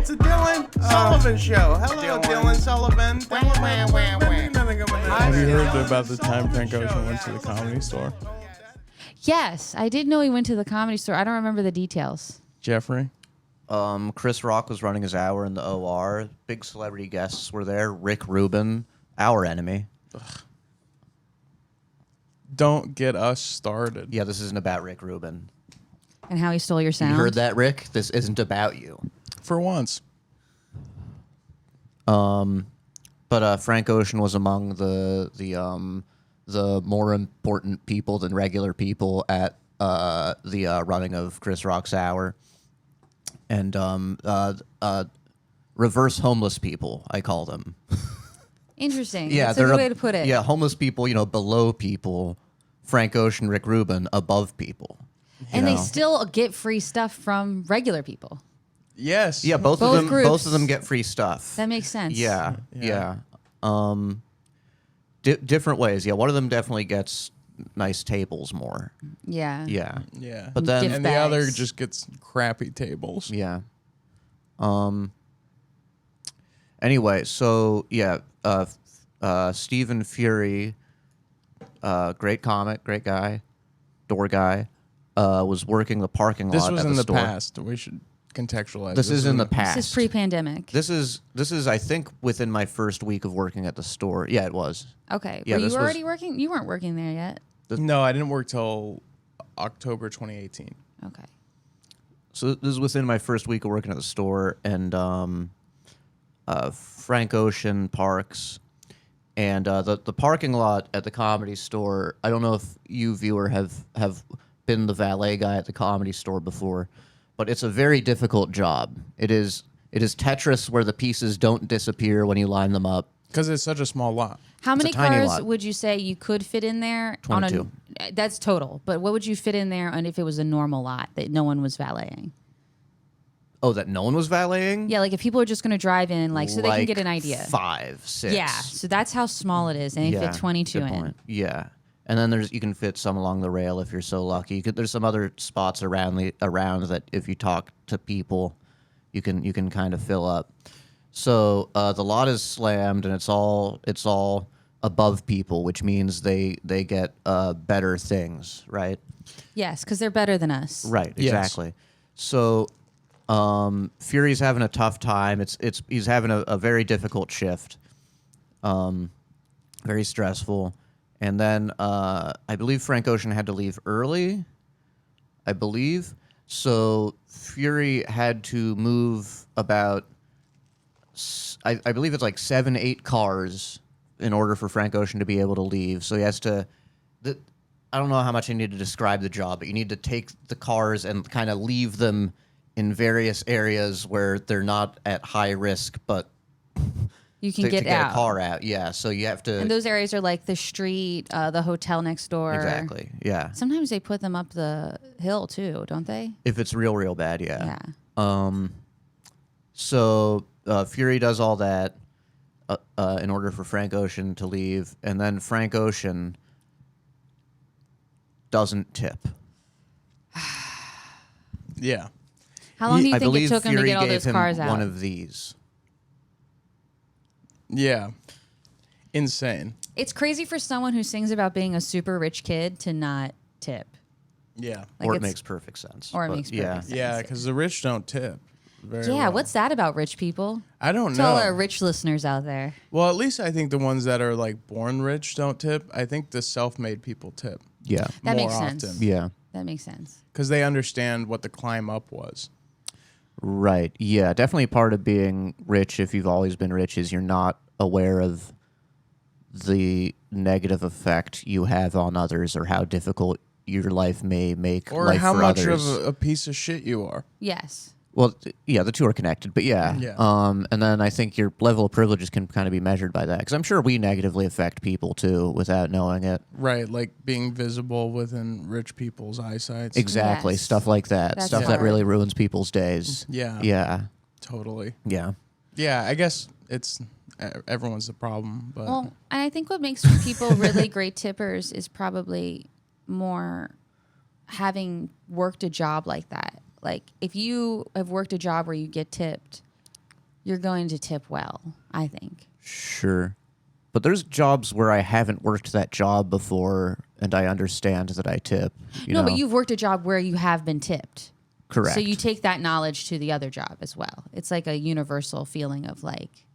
It's a Dylan Sullivan show. Hello, Dylan Sullivan. Have you heard about the time Frank Ocean went to the Comedy Store? Yes, I did know he went to the Comedy Store. I don't remember the details. Jeffrey? Chris Rock was running his hour in the OR. Big celebrity guests were there. Rick Rubin, our enemy. Ugh. Don't get us started. Yeah, this isn't about Rick Rubin. And how he stole your sound. You heard that, Rick? This isn't about you. For once. But Frank Ocean was among the more important people than regular people at the running of Chris Rock's hour. And reverse homeless people, I call them. Interesting. Yeah, that's a good way to put it. Yeah, homeless people, below people. Frank Ocean, Rick Rubin, above people. And they still get free stuff from regular people. Yes. Yeah, both of them get free stuff. That makes sense. Yeah. Different ways. Yeah, one of them definitely gets nice tables more. Yeah. Yeah. Yeah. But then Gift and bags. the other just gets crappy tables. Yeah. Anyway, so yeah, Stephen Fury, great comic, great guy, door guy, was working the parking lot. This was at in the store. past. We should contextualize. This is in the past. This is pre-pandemic. This is I think within my first week of working at the store. Yeah, it was. Okay. Yeah, Were this you was- already working? You weren't working there yet. No, I didn't work till October 2018. Okay. So this is within my first week of working at the store, and Frank Ocean parks, and the parking lot at the Comedy Store. I don't know if you viewer have been the valet guy at the Comedy Store before, but it's a very difficult job. It is Tetris where the pieces don't disappear when you line them up. Because it's such a small lot. How many a tiny cars lot. would you say you could fit in there? 22. That's total. But what would you fit in there and if it was a normal lot that no one was valeting? Oh, that no one was valeting? Yeah, like if people are just going to drive in, like so they can get an idea. 5, 6. Yeah, so that's how small it is, and they fit 22 good in. point. Yeah, and then you can fit some along the rail if you're so lucky. There's some other spots around that if you talk to people, you can kind of fill up. So the lot is slammed, and it's all above people, which means they get better things, right? Yes, because they're better than us. Right, Yes. exactly. So Fury's having a tough time. He's having a very difficult shift, very stressful. And then I believe Frank Ocean had to leave early. I believe so. Fury had to move about. I believe it's like 7, 8 cars in order for Frank Ocean to be able to leave. So he has to. I don't know how much I need to describe the job, but you need to take the cars and kind of leave them in various areas where they're not at high risk, but You can to get get out. a car out. Yeah, so you have to. And those areas are like the street, the hotel next door. Exactly. Yeah. Sometimes they put them up the hill too, don't they? If it's real bad, yeah. Yeah. So Fury does all that in order for Frank Ocean to leave, and then Frank Ocean doesn't tip. Yeah. How long do you I think it believe took him to Fury get all gave those him cars out? one of these. Yeah. Insane. It's crazy for someone who sings about being a super rich kid to not tip. Yeah. Like Or it it's- makes perfect sense. Or it but makes yeah. perfect sense. Yeah, because the rich don't tip. Very Yeah, well. what's that about rich people? I don't To all know. our rich listeners out there. Well, at least I think the ones that are like born rich don't tip. I think the self-made people tip Yeah. That more makes sense. often. Yeah. That makes sense. Because they understand what the climb up was. Right. Yeah. Definitely part of being rich, if you've always been rich, is you're not aware of the negative effect you have on others or how difficult your life may make Or life how for much others. of a piece of shit you are. Yes. Well, yeah, the two are connected, but yeah. Yeah. And then I think your level of privileges can kind of be measured by that, because I'm sure we negatively affect people too without knowing it. Right, like being visible within rich people's eyesights. Exactly, Yes. stuff like that, That's stuff that hard. really ruins people's days. Yeah. Yeah, Totally. yeah. Yeah, I guess it's everyone's the problem, but Well, and I think what makes people really great tippers is probably more having worked a job like that. Like if you have worked a job where you get tipped, you're going to tip well, I think. Sure. But there's jobs where I haven't worked that job before, and I understand that I tip. You know? But you've worked a job where you have been tipped. Correct. So you take that knowledge to the other job as well. It's like a universal feeling of like,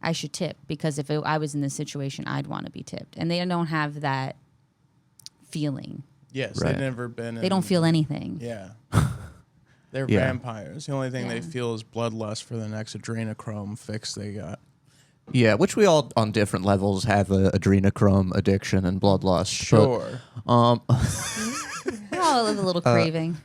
I should tip because if I was in this situation, I'd want to be tipped. And they don't have that feeling. Yes, Right. they've never been. They don't feel anything. Yeah. They're Yeah. vampires. The only thing they Yeah. feel is bloodlust for the next adrenochrome fix they got. Yeah, which we all on different levels have a adrenochrome addiction and bloodlust. Sure. But, They all have a little craving.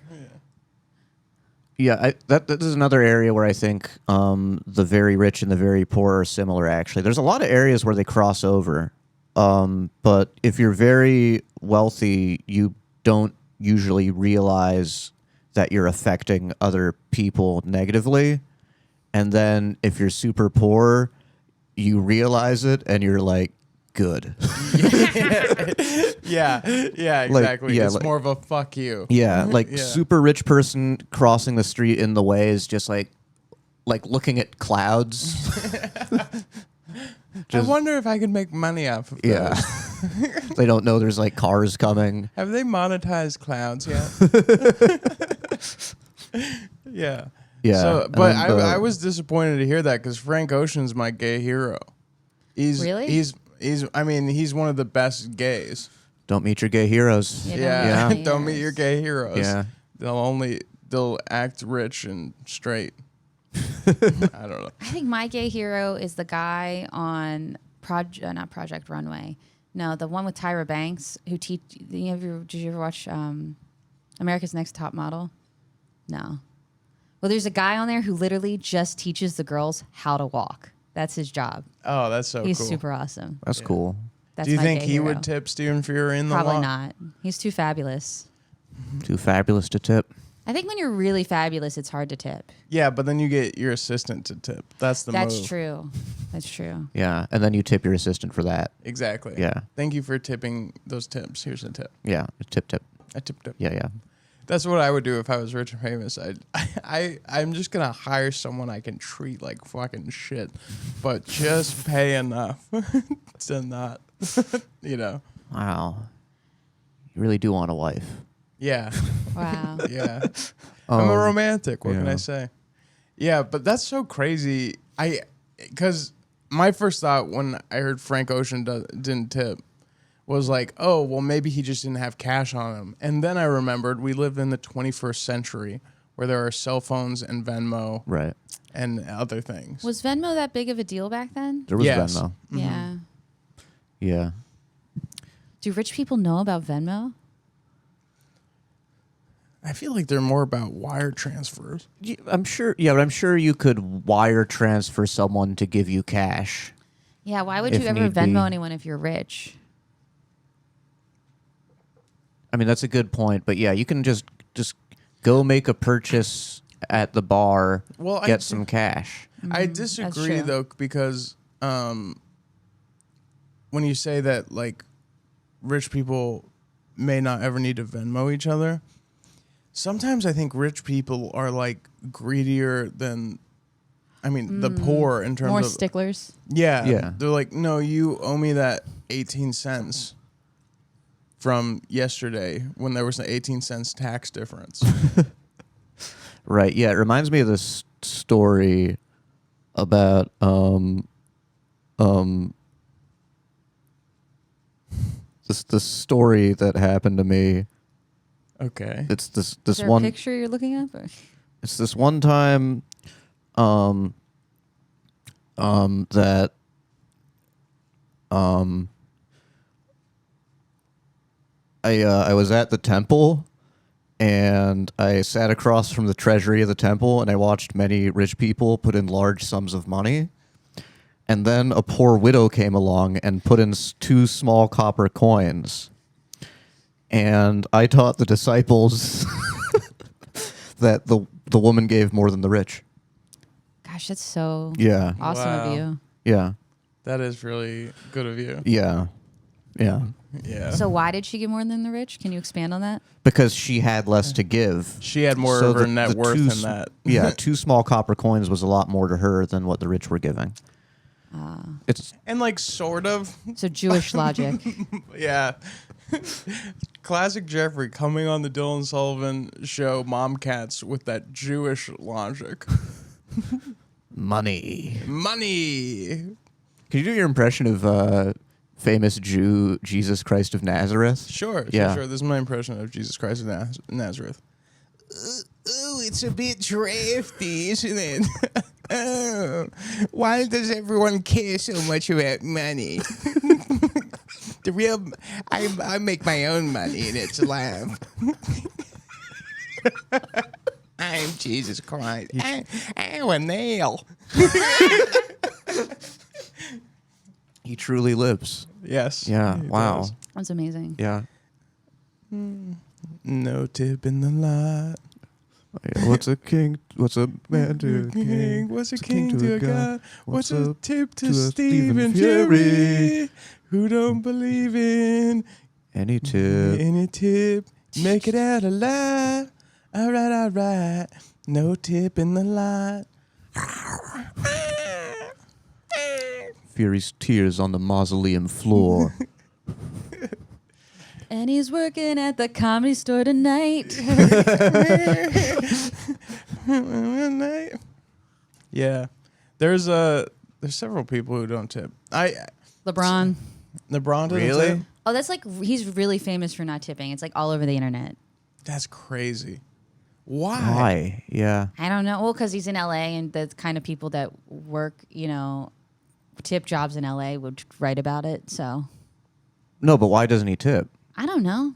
yeah, that is another area where I think the very rich and the very poor are similar. Actually, there's a lot of areas where they cross over. But if you're very wealthy, you don't usually realize that you're affecting other people negatively. And then if you're super poor, you realize it and you're like, good. Yeah, exactly. yeah, it's like- more of a fuck you. Yeah, like Yeah. super rich person crossing the street in the way is just like looking at clouds. I wonder if I could make money off of Yeah. those. They don't know there's like cars coming. Have they monetized clouds yet? Yeah. Yeah. So, and but then I was disappointed to hear that because Frank Ocean's my gay hero. Really? He's I mean, he's one of the best gays. don't meet your gay heroes. Yeah. Yeah. Yeah. Don't meet your gay heroes. Yeah. They'll act rich and straight. I don't know. I think my gay hero is the guy on not Project Runway. No, the one with Tyra Banks who teach. Did you ever watch America's Next Top Model? No. Well, there's a guy on there who literally just teaches the girls how to walk. That's his job. Oh, that's so He's cool. super awesome. That's cool. That's Do you my think gay he hero. would tip Stephen Fury in the Probably lot? not. He's too fabulous. Too fabulous to tip. I think when you're really fabulous, it's hard to tip. Yeah, but then you get your assistant to tip. That's the That's move. true. That's true. Yeah, and then you tip your assistant for that. Exactly. Yeah. Thank you for tipping those tips. Here's a tip. Yeah, tip. I tipped. Yeah, yeah. That's what I would do if I was rich and famous. I'm just gonna hire someone I can treat like fucking shit, but just pay enough to not, you know. Wow. You really do want a wife. Yeah, Wow. yeah. I'm a romantic. What can yeah. I say? Yeah, but that's so crazy. Because my first thought when I heard Frank Ocean didn't tip was like, oh, well, maybe he just didn't have cash on him. And then I remembered we live in the 21st century where there are cell phones and Venmo Right. and other things. Was Venmo that big of a deal back then? There was Yes. Venmo. Yeah. Yeah. Do rich people know about Venmo? I feel like they're more about wire transfers. I'm sure. Yeah, but I'm sure you could wire transfer someone to give you cash. Yeah, why would If you ever need Venmo be. anyone if you're rich? I mean, that's a good point. But yeah, you can just go make a purchase at the bar, Well, get some cash. I That's disagree true. though because when you say that like rich people may not ever need to Venmo each other, sometimes I think rich people are like greedier than the poor in terms More of sticklers. yeah. Yeah. They're like, no, you owe me that 18 cents from yesterday when there was an 18 cents tax difference. Right. Yeah. It reminds me of this story about this story that happened to me. Okay. It's this Is there one a picture you're looking up? Or? it's this one time that I was at the temple and I sat across from the treasury of the temple and I watched many rich people put in large sums of money. And then a poor widow came along and put in 2 small copper coins. And I taught the disciples that the woman gave more than the rich. Gosh, that's so Yeah. awesome Wow. of you. Yeah. That is really good of you. Yeah. Yeah. Yeah. So why did she get more than the rich? Can you expand on that? Because she had less to give. She had more So of her the net worth two than that. Yeah, 2 small copper coins was a lot more to her than what the rich were giving. It's And like sort of. So Jewish logic. Yeah. Classic Jeffrey coming on the Dylan Sullivan show MOMCATS with that Jewish logic. money. Money. Can you do your impression of famous Jew Jesus Christ of Nazareth? Sure, Yeah. sure. This is my impression of Jesus Christ of Nazareth. Oh, it's a bit drafty, isn't it? Oh, why does everyone care so much about money? I make my own money and it's live. I'm Jesus Christ. I'm a nail. He truly lives. Yes. Yeah. he Wow. does. That's amazing. Yeah. No tip in the lot. What's a king? What's a man to a king? What's a king to a god? What's a tip to a Stephen Fury? Who don't believe in Any tip? any tip? Make it out alive. All right. No tip in the lot. Fury's tears on the mausoleum floor. And he's working at the Comedy Store tonight. Yeah, there's several people who don't tip. LeBron. LeBron doesn't Really? tip? Oh, that's like he's really famous for not tipping. It's like all over the internet. That's crazy. Why? Why? Yeah. I don't know. Well, because he's in LA, and the kind of people that work, tip jobs in LA would write about it. So No, but why doesn't he tip? I don't know.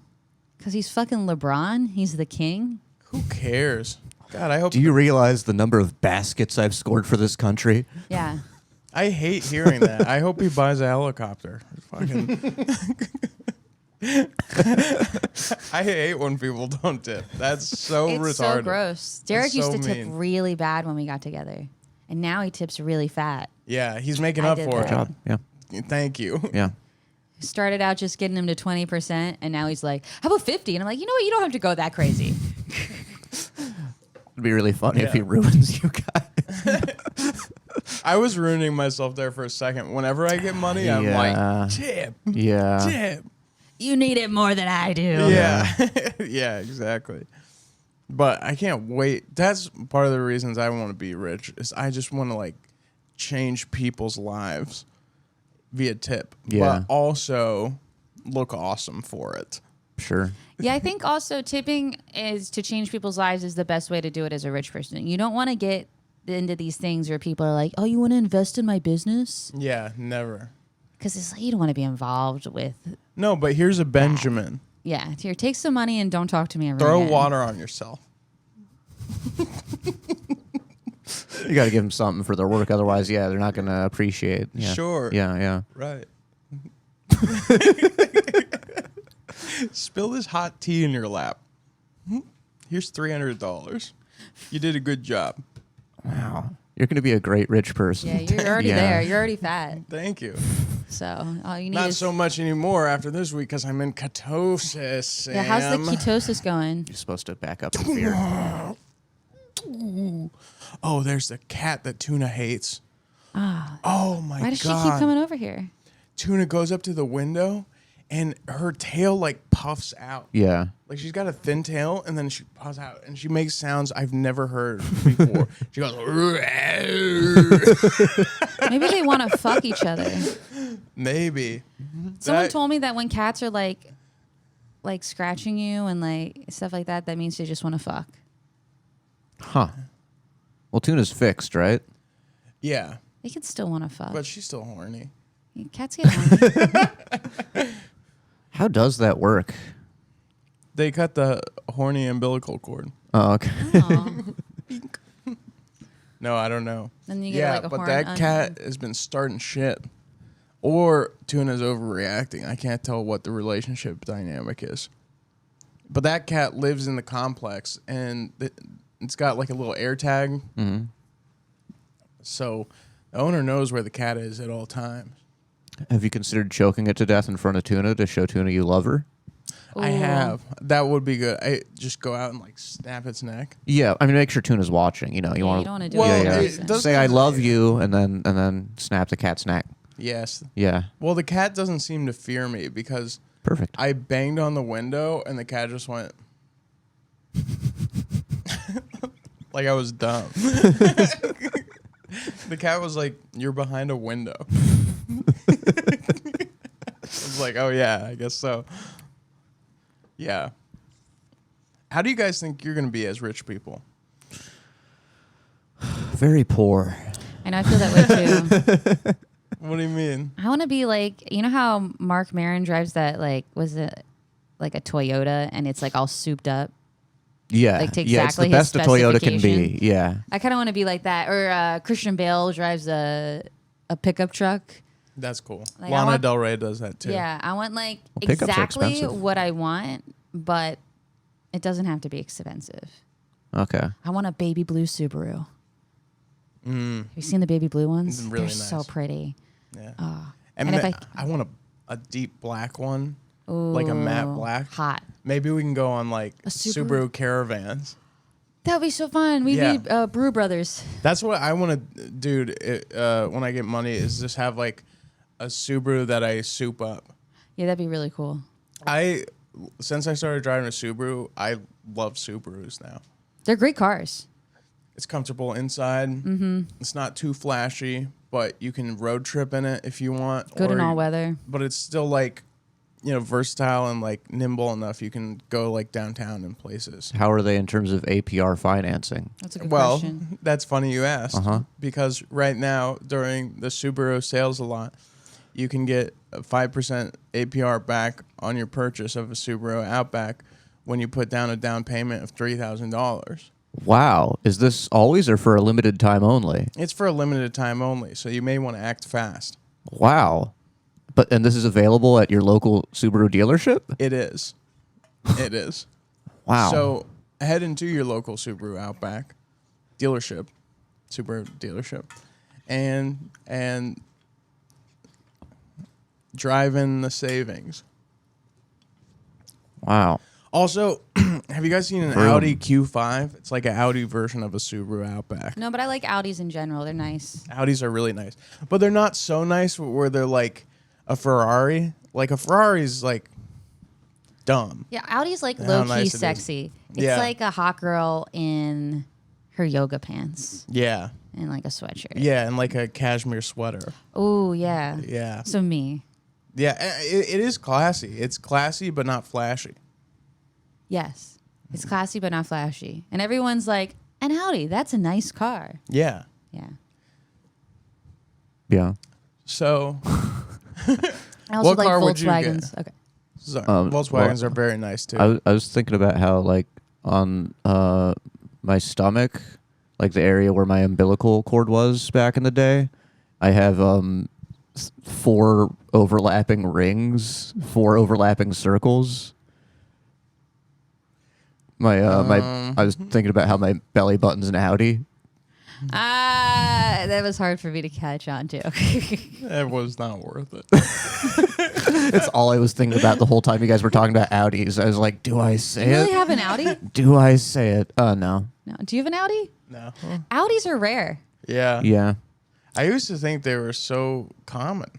Because he's fucking LeBron. He's the king. Who cares? God, I hope. Do you realize the number of baskets I've scored for this country? Yeah. I hate hearing that. I hope he buys a helicopter. Fucking. I hate when people don't tip. That's so It's retarded. so gross. Derek That's used so to tip mean. really bad when we got together. And now he tips really fat. Yeah, he's making I up did for that. it. Job. Yeah. Thank you. Yeah. Started out just getting him to 20%, and now he's like, how about 50? And I'm like, you know what? You don't have to go that crazy. It'd be really funny if Yeah. he ruins you guys. I was ruining myself there for a second. Whenever I get money, I'm Yeah. like, tip, Yeah. tip. You need it more than I do. Yeah. Yeah, exactly. But I can't wait. That's part of the reasons I want to be rich is I just want to like change people's lives via tip. Yeah. But also look awesome for it. Sure. Yeah, I think also tipping is to change people's lives is the best way to do it as a rich person. You don't want to get into these things where people are like, oh, you want to invest in my business? Yeah, never. Because it's like, you don't want to be involved with, No, but here's a Benjamin. yeah, here, take some money and don't talk to me ever Throw again. water on yourself. You got to give them something for their work. Otherwise, yeah, they're not going to appreciate. Yeah. Sure. Yeah, yeah. Right. Spill this hot tea in your lap. Here's $300. You did a good job. Wow. You're going to be a great rich person. Yeah, you're already Yeah. there. You're already fat. Thank you. So all you need Not is... so much anymore after this week because I'm in ketosis. Yeah, how's the Sam. ketosis going? You're supposed to back up in fear. Oh, there's the cat that Tuna hates. Oh my god. Why does she keep coming over here? Tuna goes up to the window and her tail like puffs out. Yeah. Like she's got a thin tail and then she puffs out and she makes sounds I've never heard before. She goes Maybe they want to fuck each other. maybe. Someone That- told me that when cats are like scratching you and like stuff like that, that means they just want to fuck. Huh. Well, Tuna's fixed, right? Yeah, They could still want to fuck. but she's still horny. Cats get horny. How does that work? They cut the horny umbilical cord. Oh, okay. Aw. No, I don't know. Then you get Yeah, like a but horn that onion. cat has been starting shit. Or Tuna's overreacting. I can't tell what the relationship dynamic is. But that cat lives in the complex, and it's got like a little air tag. Mm-hmm. So the owner knows where the cat is at all times. Have you considered choking it to death in front of Tuna to show Tuna you love her? I Ooh. have. That would be good. I just go out and like snap its neck. Yeah, I mean, make sure Tuna's watching. You know, you Yeah, want you don't want to do Well, it. yeah, in yeah. person. does- say I love you, and then snap the cat's neck. Yes. Yeah, Well, the cat doesn't seem to fear me because perfect. I banged on the window and the cat just went like I was dumb. The cat was like, "You're behind a window." I was like, "Oh yeah, I guess so." Yeah. How do you guys think you're going to be as rich people? Very poor. I know, I feel that way too. What do you mean? I want to be like, you know how Mark Maron drives that, like, was it like a Toyota and it's like all souped up? Yeah, Like, to yeah, it's the exactly his best a Toyota can be. specification. Yeah, I kind of want to be like that. Or Christian Bale drives a pickup truck. That's cool. Like, I Lana want- Del Rey does that too. Yeah, I want like pickups are exactly expensive. what I want, but it doesn't have to be expensive. okay. I want a baby blue Subaru. Mm, Have you seen the baby blue ones? It's really They're so nice. pretty. yeah. And And if I want a deep black one, Ooh, like a matte black. hot. Maybe we can go on like A Subaru? Subaru caravans. That would be so fun. We'd Yeah. be Brew Brothers. That's what I want to, dude. When I get money, is just have like a Subaru that I soup up. Yeah, that'd be really cool. Since I started driving a Subaru, I love Subarus now. They're great cars. It's comfortable inside. Mm-hmm. It's not too flashy, but you can road trip in it if you want. Good in or- all weather. But it's still like, versatile and like nimble enough. You can go like downtown and places. How are they in terms of APR financing? That's a good Well, question. that's funny you asked. Uh-huh. Because right now, during the Subaru sales a lot, you can get a 5% APR back on your purchase of a Subaru Outback when you put down a down payment of $3,000. Wow, is this always or for a limited time only? It's for a limited time only, so you may want to act fast. Wow, and this is available at your local Subaru dealership? It is. It is. Wow. So head into your local Subaru Outback dealership, Subaru dealership, and drive in the savings. Wow. Also, have you guys seen an Vroom. Audi Q5? It's like an Audi version of a Subaru Outback. No, but I like Audis in general. They're nice. Audis are really nice, but they're not so nice where they're like a Ferrari. Like a Ferrari's like dumb. Yeah, Audi's like How low key nice it is. sexy. It's Yeah. like a hot girl in her yoga pants Yeah, and like a sweatshirt. yeah, and like a cashmere sweater. Oh yeah. Yeah, So me. yeah, it is classy. It's classy but not flashy. Yes. It's classy but not flashy. And everyone's like, an Audi, that's a nice car. Yeah. Yeah. Yeah. So, I also What like car would you get? Volkswagens. Okay. sorry, Well, Volkswagens are very nice too. I was thinking about how, like, on my stomach, like the area where my umbilical cord was back in the day, I have 4 overlapping rings, 4 overlapping circles. I was thinking about how my belly button's an Audi. That was hard for me to catch on to. It was not worth it. It's all I was thinking about the whole time you guys were talking about Audis. I was like, do I say Do you really it? have an Audi? Do I say it? No. No. Do you have an Audi? No. Audis are rare. Yeah. Yeah. I used to think they were so common.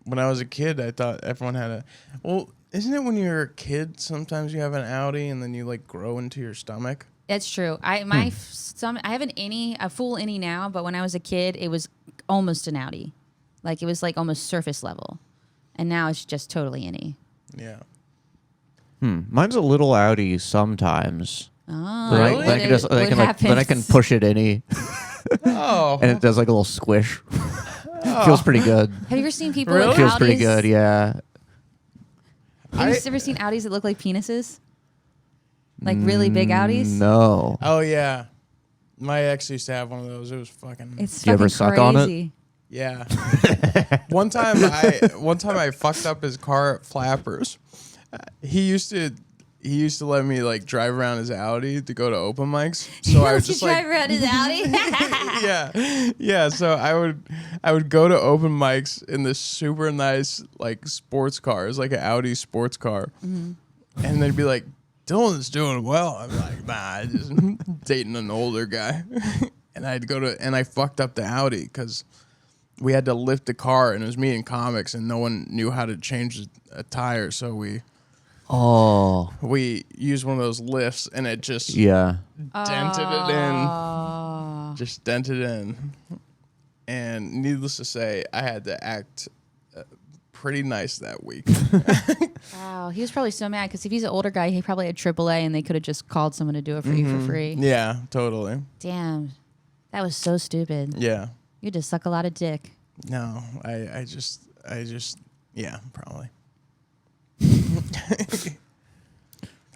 When I was a kid, I thought everyone had a. Well, isn't it when you're a kid, sometimes you have an Audi and then you like grow into your stomach? It's true. I have an innie, a full innie now, but when I was a kid, it was almost an Audi. Like it was like almost surface level. And now it's just totally innie. Yeah. Mine's a little Audi sometimes. Oh, Then Really? then I can push it any, Oh. and it does like a little squish. Feels pretty good. Have you ever seen people Really? with Feels Audis? pretty good. Yeah. Have you ever seen Audis that look like penises? Like really big Audis? No. Oh yeah. My ex used to have one of those. It was fucking. It's Do you ever fucking suck on it? crazy. Yeah. one time I fucked up his car flappers. He used to let me like drive around his Audi to go to open mics. So I was just drive like, around his Audi. yeah. Yeah, so I would go to open mics in this super nice like sports car. It's like an Audi sports car, and they'd be like, "Dylan's doing well." I'm like, "Nah, I just dating an older guy," and I fucked up the Audi because we had to lift the car, and it was me and comics, and no one knew how to change a tire, so we used one of those lifts, and it just Yeah. dented it in. Just dented in. And needless to say, I had to act pretty nice that week. Wow, he was probably so mad because if he's an older guy, he probably had AAA and they could have just called someone to do it for you for free. Yeah, totally. Damn, that was so stupid. Yeah. You just suck a lot of dick. No, I just, yeah, probably.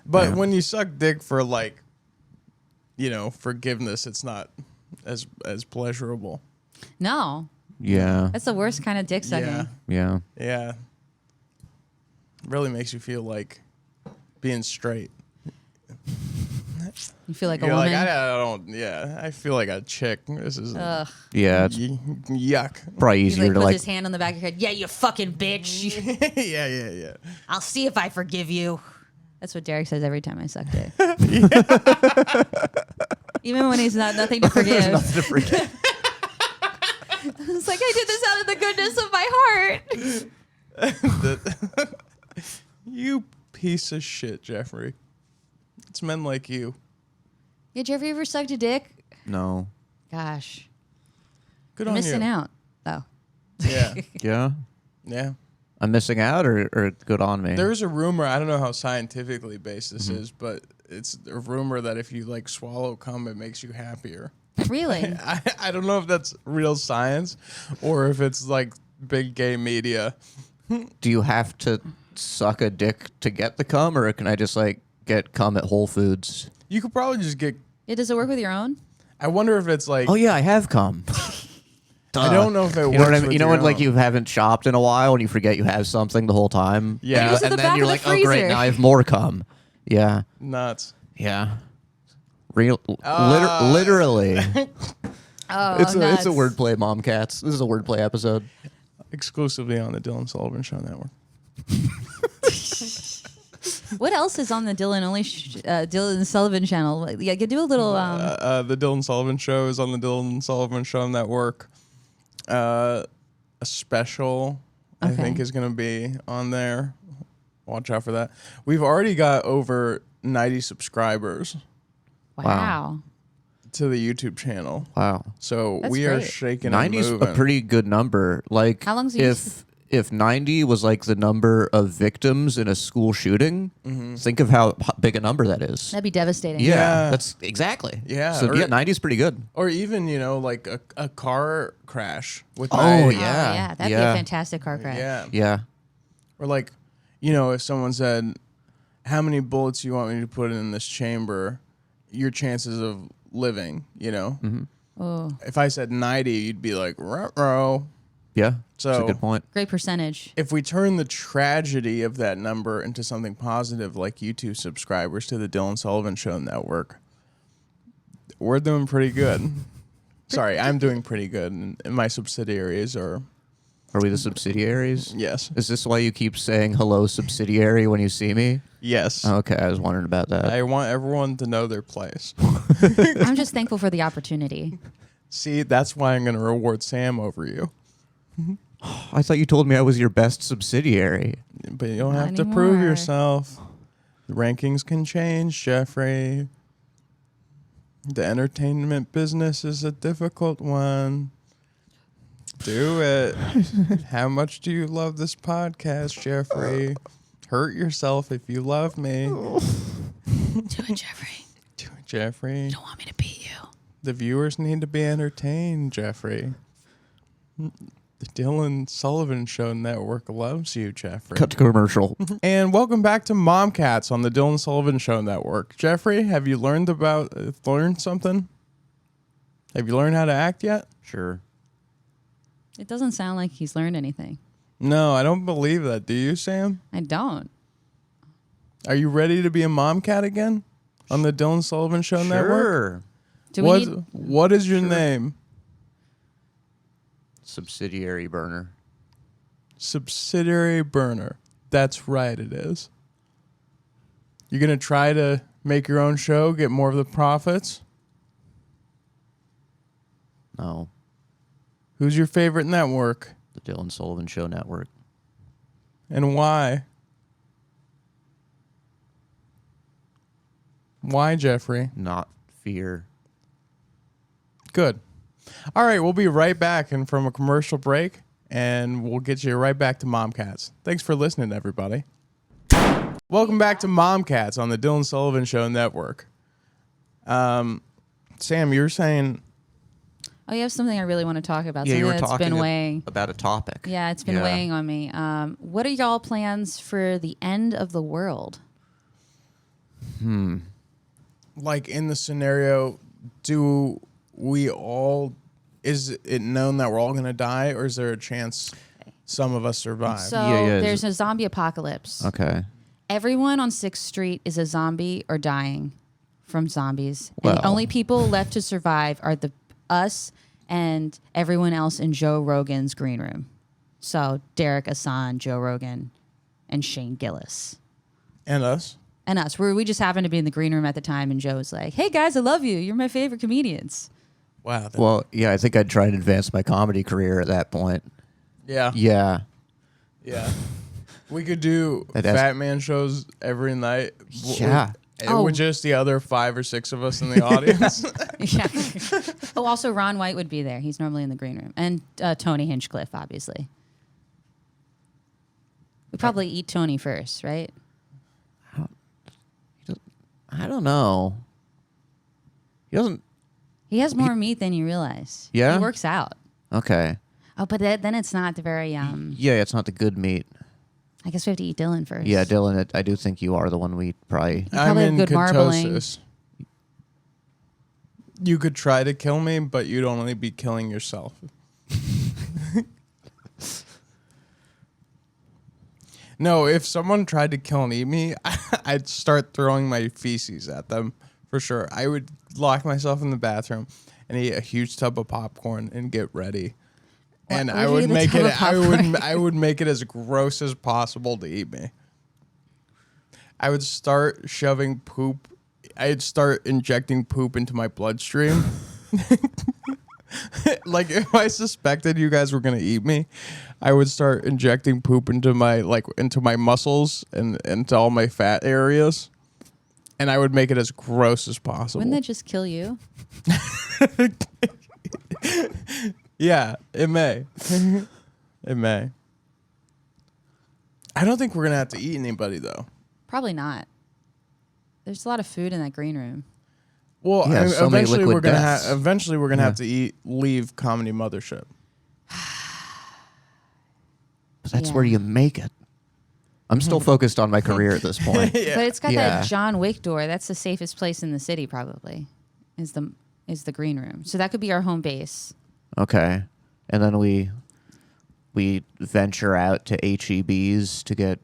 But when you suck dick for like, forgiveness, it's not as pleasurable. No, Yeah. that's the worst kind of dick sucking. Yeah. Yeah. Yeah. Really makes you feel like being straight. You feel like You're a woman. like, I feel like a chick. This is Ugh. Yeah. It's yuck. probably He easier like to puts like. his hand on the back of your head. Yeah, you fucking bitch. Yeah. I'll see if I forgive you. That's what Derek says every time I suck dick. Even when he's nothing to forgive. Nothing to forget. It's like I did this out of the goodness of my heart. You piece of shit, Jeffrey. It's men like you. Yeah, Jeffrey, ever sucked a dick? No. Gosh. Good You're on missing you. out, though. Yeah. Yeah. Yeah. I'm missing out or good on me? There's a rumor, I don't know how scientifically based this is, but it's a rumor that if you like swallow cum, it makes you happier. Really? I don't know if that's real science or if it's like big gay media. Do you have to suck a dick to get the cum, or can I just like get cum at Whole Foods? You could probably just get. Yeah, does it work with your own? I wonder if it's like. Oh yeah, I have cum. I don't know if it works. You know what I mean? with You know your when like own. you haven't shopped in a while and you forget you have something the whole time. Yeah. Use it in and the then back you're of the like, oh great, freezer. now I have more cum. Yeah, Nuts. yeah. Literally. Oh, It's a nuts. wordplay, MOMCATS. This is a wordplay episode. Exclusively on the Dylan Sullivan Show Network. What else is on the Dylan Sullivan channel? Like, yeah, do a little. The Dylan Sullivan Show is on the Dylan Sullivan Show Network. A special, I Okay. think, is going to be on there. Watch out for that. We've already got over 90 subscribers wow. to the YouTube channel. Wow. So That's we are great. shaking 90 and is moving. a pretty good number. Like, How long's it used if 90 was like the number of victims in a school shooting, think of how big a number that is. That'd be devastating. Yeah. That's exactly. Yeah, So or- yeah, 90 is pretty good. Or even, like a car crash with Oh, 90. Oh, yeah. yeah. That'd be Yeah. a fantastic car crash. Yeah. Yeah. Or like, if someone said, how many bullets you want me to put in this chamber, your chances of living, Oh, If I said 90, you'd be like, ruh-roh. Yeah. That's a So- good point. great percentage. If we turn the tragedy of that number into something positive, like YouTube subscribers to the Dylan Sullivan Show Network, we're doing pretty good. Sorry, I'm doing pretty good, and my subsidiaries are, Are we the subsidiaries? yes. Is this why you keep saying hello, subsidiary, when you see me? Yes. Okay, I was wondering about that. I want everyone to know their place. I'm just thankful for the opportunity. See, that's why I'm going to reward Sam over you. I thought you told me I was your best subsidiary. But you don't Not have to prove anymore. yourself. The rankings can change, Jeffrey. The entertainment business is a difficult one. Do it. How much do you love this podcast, Jeffrey? Hurt yourself if you love me. Do it, Jeffrey. Do it, Jeffrey. You don't want me to beat you. The viewers need to be entertained, Jeffrey. The Dylan Sullivan Show Network loves you, Jeffrey. Cut to commercial. And welcome back to MOMCATS on the Dylan Sullivan Show Network. Jeffrey, have you learned something? Have you learned how to act yet? Sure. It doesn't sound like he's learned anything. No, I don't believe that. Do you, Sam? I don't. Are you ready to be a MOMCAT again on the Dylan Sullivan Show Network? Sure. Do we need? What is your name? Subsidiary burner. Subsidiary burner. That's right, it is. You're going to try to make your own show, get more of the profits? No. Who's your favorite network? The Dylan Sullivan Show Network. And why? Why, Jeffrey? Not fear. Good. All right, we'll be right back and from a commercial break, and we'll get you right back to MOMCATS. Thanks for listening, everybody. Welcome back to MOMCATS on the Dylan Sullivan Show Network. Sam, you were saying... Oh, you have something I really want to talk about. Yeah, you were Something that's talking been weighing. about a topic. Yeah, it's been weighing on me. What are y'all plans for the end of the world? Like, in the scenario, do we all... Is it known that we're all going to die, or is there a chance some of us survive? So Yeah. there's a zombie apocalypse. Okay. Everyone on 6th Street is a zombie or dying from zombies. And the Well. only people left to survive are us and everyone else in Joe Rogan's green room. So Derek Hassan, Joe Rogan, and Shane Gillis. And us? And us. We just happened to be in the green room at the time, and Joe was like, hey, guys, I love you. You're my favorite comedians. Wow. Well, yeah, I think I'd try and advance my comedy career at that point. Yeah. Yeah. Yeah. We could do That has- Fat Man shows every night. Yeah. With just the other 5 or 6 of us in the audience. Yeah. Oh, also Ron White would be there. He's normally in the green room. And Tony Hinchcliffe, obviously. We'd probably eat Tony first, right? I don't know. He doesn't. He has more meat than you realize. Yeah? He works out. Okay. Oh, but then it's not the very, Yeah, it's not the good meat. I guess we have to eat Dylan first. Yeah, Dylan, I do think you are the one we probably. You probably have good marbling. ketosis. You could try to kill me, but you'd only be killing yourself. No, if someone tried to kill and eat me, I'd start throwing my feces at them for sure. I would lock myself in the bathroom and eat a huge tub of popcorn and get ready. And What I would would you eat a make tub of it. popcorn? I would make it as gross as possible to eat me. I would start shoving poop. I'd start injecting poop into my bloodstream. Like, if I suspected you guys were gonna eat me, I would start injecting poop into my muscles and into all my fat areas, and I would make it as gross as possible. Wouldn't that just kill you? Yeah, it may. It may. I don't think we're gonna have to eat anybody though. Probably not. There's a lot of food in that green room. Well, Yeah, so many eventually liquid we're gonna deaths. eventually we're gonna have to leave Comedy Mothership. But that's Yeah. where you make it. I'm still focused on my career at this point. But it's got Yeah. that John Wick door. That's the safest place in the city, probably. Is the green room. So that could be our home base. Okay. And then we venture out to HEBs to get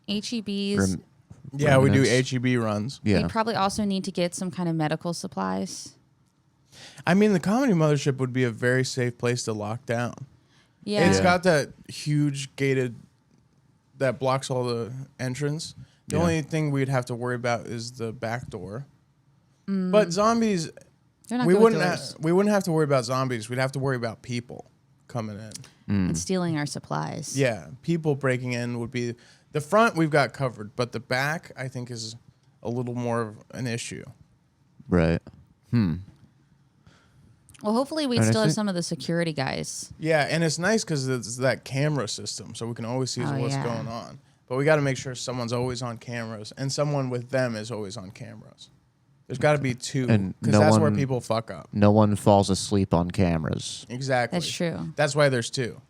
HEBs. rem- Yeah, we do remnants. HEB runs. Yeah. We probably also need to get some kind of medical supplies. I mean, the Comedy Mothership would be a very safe place to lock down. Yeah. It's got that huge gated that blocks all the entrance. The Yeah. only thing we'd have to worry about is the back door. But zombies, They're not we good with wouldn't doors. we wouldn't have to worry about zombies. We'd have to worry about people coming in. And stealing our supplies. Yeah, people breaking in would be the front. We've got covered, but the back I think is a little more of an issue. Right. Well, hopefully we And I still have think- some of the security guys. Yeah, and it's nice because it's that camera system, so we can always see Oh, what's yeah. going on. But we got to make sure someone's always on cameras, and someone with them is always on cameras. There's got to be two, And because no that's where one- people fuck up. No one falls asleep on cameras. Exactly. That's true. That's why there's two.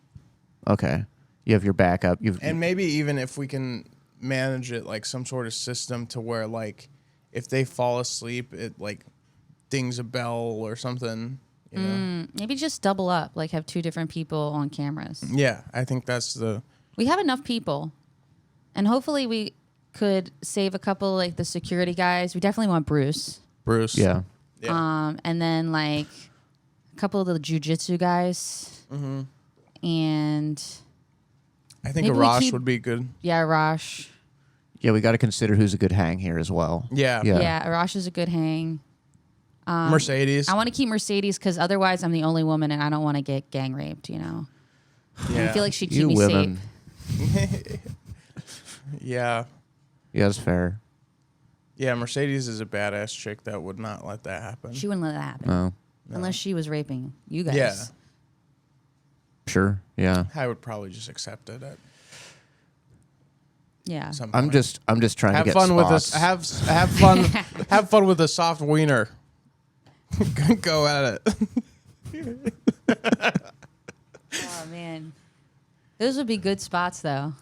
Okay. You have your backup. And maybe even if we can manage it like some sort of system to where like if they fall asleep, it like dings a bell or something. You know? Maybe just double up, like have two different people on cameras. Yeah, I think that's the. We have enough people. And hopefully we could save a couple, like the security guys. We definitely want Bruce. Bruce. yeah. Yeah. And then like a couple of the jujitsu guys. and I think Maybe we Arash keep- would be good. yeah, Arash. Yeah, we got to consider who's a good hang here as well. Yeah. Yeah, Arash is a good hang. Mercedes. I want to keep Mercedes because otherwise I'm the only woman and I don't want to get gang raped, you know? Yeah. I feel like she'd keep You me women. safe. Yeah. Yeah, that's fair. Yeah, Mercedes is a badass chick that would not let that happen. She wouldn't let that happen. No. Unless she was raping you guys. Yeah. Sure. Yeah. I would probably just accept it at Yeah. some I'm point. just trying have to get fun with spots. this. Have fun. Have fun with a soft wiener. Go at it. Oh, man. Those would be good spots, though.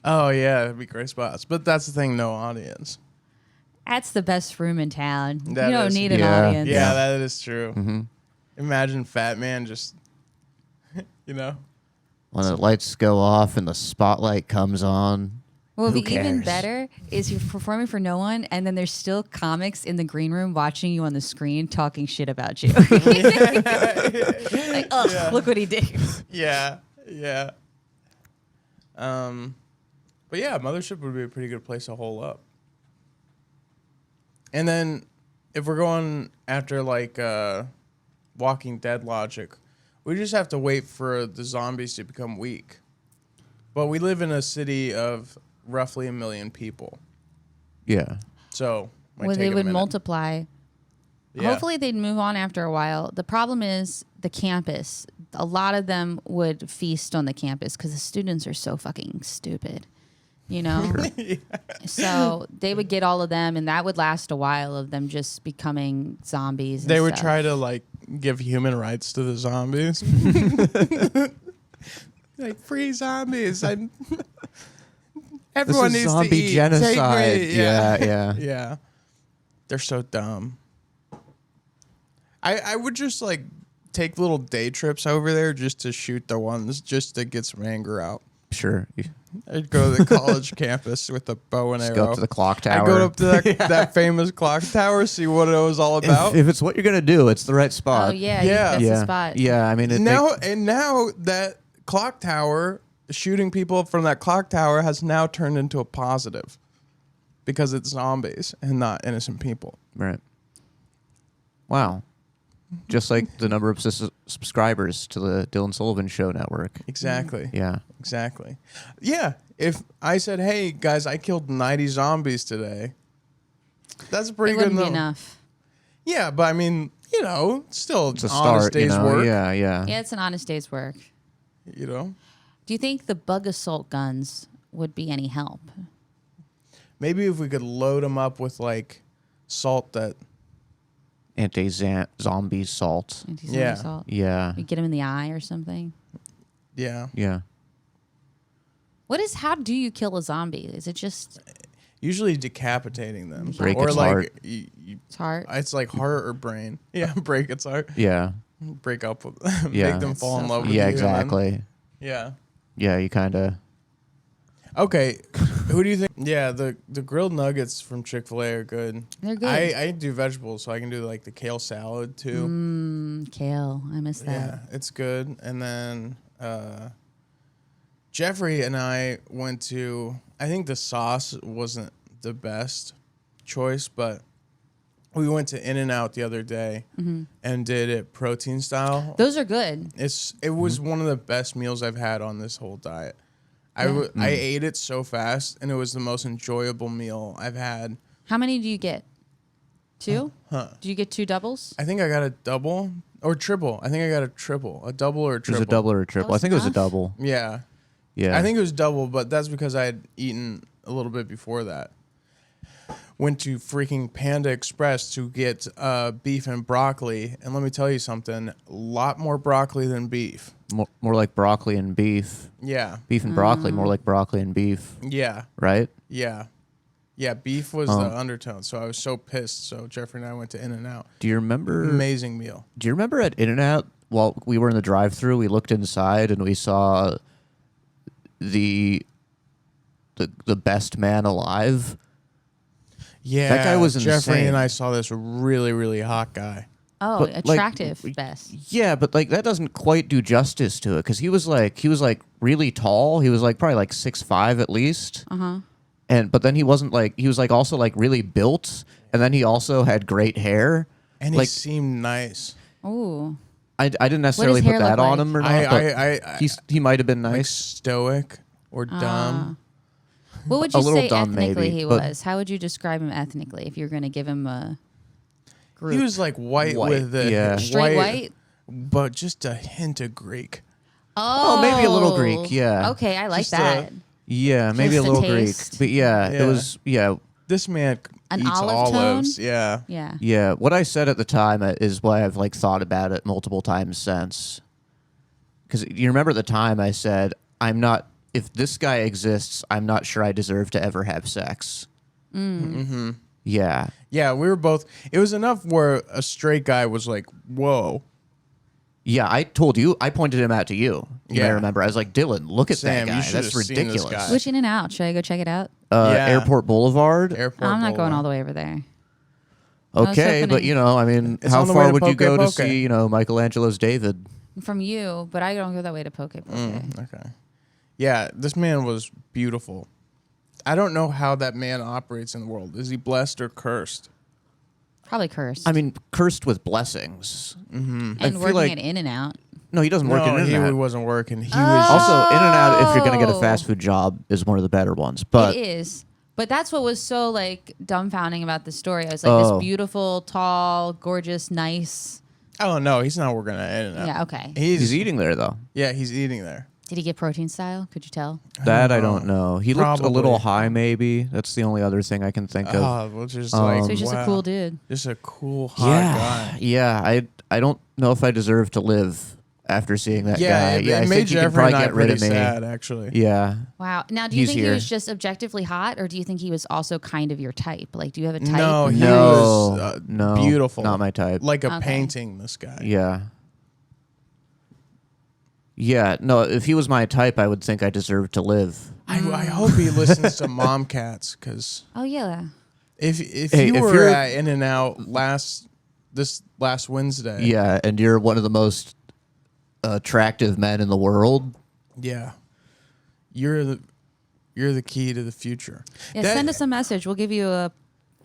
Oh yeah, it'd be great spots. But that's the thing, no audience. That's the best room in town. That you don't is- need an Yeah. audience. Yeah, that is true. Mm-hmm. Imagine Fat Man just, you know. When the lights go off and the spotlight comes on. What would Who be even cares? better is you're performing for no one, and then there's still comics in the green room watching you on the screen talking shit about you. Like, ugh, look what he did. Yeah, yeah. But yeah, Mothership would be a pretty good place to hole up. And then, if we're going after like Walking Dead logic, we just have to wait for the zombies to become weak. But we live in a city of roughly 1 million people, Yeah. so might Well, take they a would minute. multiply. Yeah. Hopefully, they'd move on after a while. The problem is the campus. A lot of them would feast on the campus because the students are so fucking stupid, you know? So they would get all of them, and that would last a while of them just becoming zombies. And They would stuff. try to like give human rights to the zombies. Like free zombies. Everyone this is needs zombie to eat. genocide. Take me. Yeah. Yeah. They're so dumb. I would just like take little day trips over there just to shoot the ones, just to get some anger out. Sure. You I'd go to the college campus with a bow and just arrow. go up to the clock tower. I'd go up to that famous clock tower, see what it was all about. If it's what you're gonna do, it's the right spot. Oh, yeah. Yeah. That's yeah. the spot. Yeah. I mean, now that clock tower, shooting people from that clock tower has now turned into a positive because it's zombies and not innocent people. right. Wow. Just like the number of subscribers to the Dylan Sullivan Show network. Exactly. Yeah. Exactly. Yeah. If I said, "Hey guys, I killed 90 zombies today," that's a pretty It good wouldn't be number. enough. Yeah, but I mean, still It's a honest start. You day's know. work. Yeah. Yeah. Yeah, it's an honest day's work. You know, Do you think the bug assault guns would be any help? maybe if we could load them up with like salt that. Anti-zombie salt. Anti-zombie Yeah. assault? Yeah. You get them in the eye or something. Yeah. Yeah. How do you kill a zombie? Is it just Usually decapitating them. Break or its like heart. its heart? It's like heart or brain. Yeah, break its heart. Yeah. Break up with Yeah. make them That's fall in so love with Yeah. you. and then- Exactly. Yeah. Yeah. You kind of. Okay. Who do you think? Yeah, the grilled nuggets from Chick-fil-A are good. They're good. I do vegetables, so I can do like the kale salad too. Kale. I miss that. Yeah, it's good. And then Jeffrey and I went to. I think the sauce wasn't the best choice, but we went to In-N-Out the other day and did it protein style. Those are good. It was one of the best meals I've had on this whole diet. I ate it so fast, and it was the most enjoyable meal I've had. How many do you get? 2? Do you get 2 doubles? I think I got a double or triple. I think I got a triple, a double or a It was triple. a double or a triple. I was think it was a enough? double. Yeah, Yeah. I think it was double, but that's because I had eaten a little bit before that. Went to freaking Panda Express to get beef and broccoli, and let me tell you something: a lot more broccoli than beef. more like broccoli and beef. Yeah, Beef and broccoli, more like broccoli and beef, yeah, right? yeah. Yeah, beef was the undertone, so I was so pissed. So Jeffrey and I went to In-N-Out. Do you remember? Amazing meal. Do you remember at In-N-Out while we were in the drive-thru, we looked inside and we saw the best man alive? Yeah, That guy was Jeffrey insane. and I saw this really, really hot guy. Oh, But, like, attractive best. Yeah, but like that doesn't quite do justice to it because he was like really tall. He was like probably like 6'5" at least. But then he wasn't like he was like also like really built, and then he also had great hair. And like he seemed nice. Ooh. I didn't necessarily hair put that look on like? him or not. But he might have been Like nice. stoic or dumb. What would A you little say dumb, ethnically maybe, he but- was? How would you describe him ethnically if you were going to give him a group? He was like white, White, with the yeah. straight white? but just a hint of Greek. Oh, maybe a little Greek, yeah. Okay, I like Just that. Yeah, maybe Just a the little Greek. taste. But yeah, Yeah. it was This man An eats olive olives. tone? Yeah. Yeah. Yeah, what I said at the time is why I've like thought about it multiple times since. Because you remember at the time I said, I'm not. If this guy exists, I'm not sure I deserve to ever have sex. Mm-hmm. Yeah. Yeah, we were both. It was enough where a straight guy was like, "Whoa." Yeah, I told you. I pointed him out to you. You may Yeah. remember. I was like, Dylan, look at Sam, that you guy. should That's have seen this ridiculous. guy. Which In and Out? Should I go check it out? Yeah. Airport Boulevard. Airport. I'm not going Boulevard. all the way over there. What's Okay, but happening? you know, I mean, It's how on the way far to would you go to Poke Poke. see, you know, Michelangelo's David? From you, but I don't go that way to Poke Poke. Okay. Yeah, this man was beautiful. I don't know how that man operates in the world. Is he blessed or cursed? Probably cursed. I mean, cursed with blessings. and I feel working like- at In and Out. No, he doesn't work in he In-N-Out. wasn't working. He was Also, In-N-Out, if you're going to get a Oh. fast food job, is one of the better ones. But It is. But that's what was so like dumbfounding about the story. I was like, Oh. this beautiful, tall, gorgeous, nice. Oh no, he's not working at In-N-Out. Yeah, okay. he's eating there, though. Yeah, he's eating there. Did he get protein style? Could you tell? That I don't know. He looked a little Probably. high, maybe. That's the only other thing I can think of. Oh, well, just like So he's just a wow. cool dude. Just a cool hot yeah, guy. yeah. I don't know if I deserve to live after seeing that Yeah, guy. it I made think he can Jeffrey probably and I get rid pretty of me. sad, actually. Yeah. Wow. Now, do you He's think here. he was just objectively hot, or do you think he was also kind of your type? Like, do you have a type? No, he No, was no, beautiful. not my type. Like a Okay. painting, this guy. Yeah. Yeah, no, if he was my type, I would think I deserved to live. I hope he listens to MOMCATS, because Oh yeah. if Hey, you if were you're- at In-N-Out this last Wednesday, Yeah, and you're one of the most attractive men in the world. yeah, you're the key to the future. Yeah. That- Send us a message. We'll give you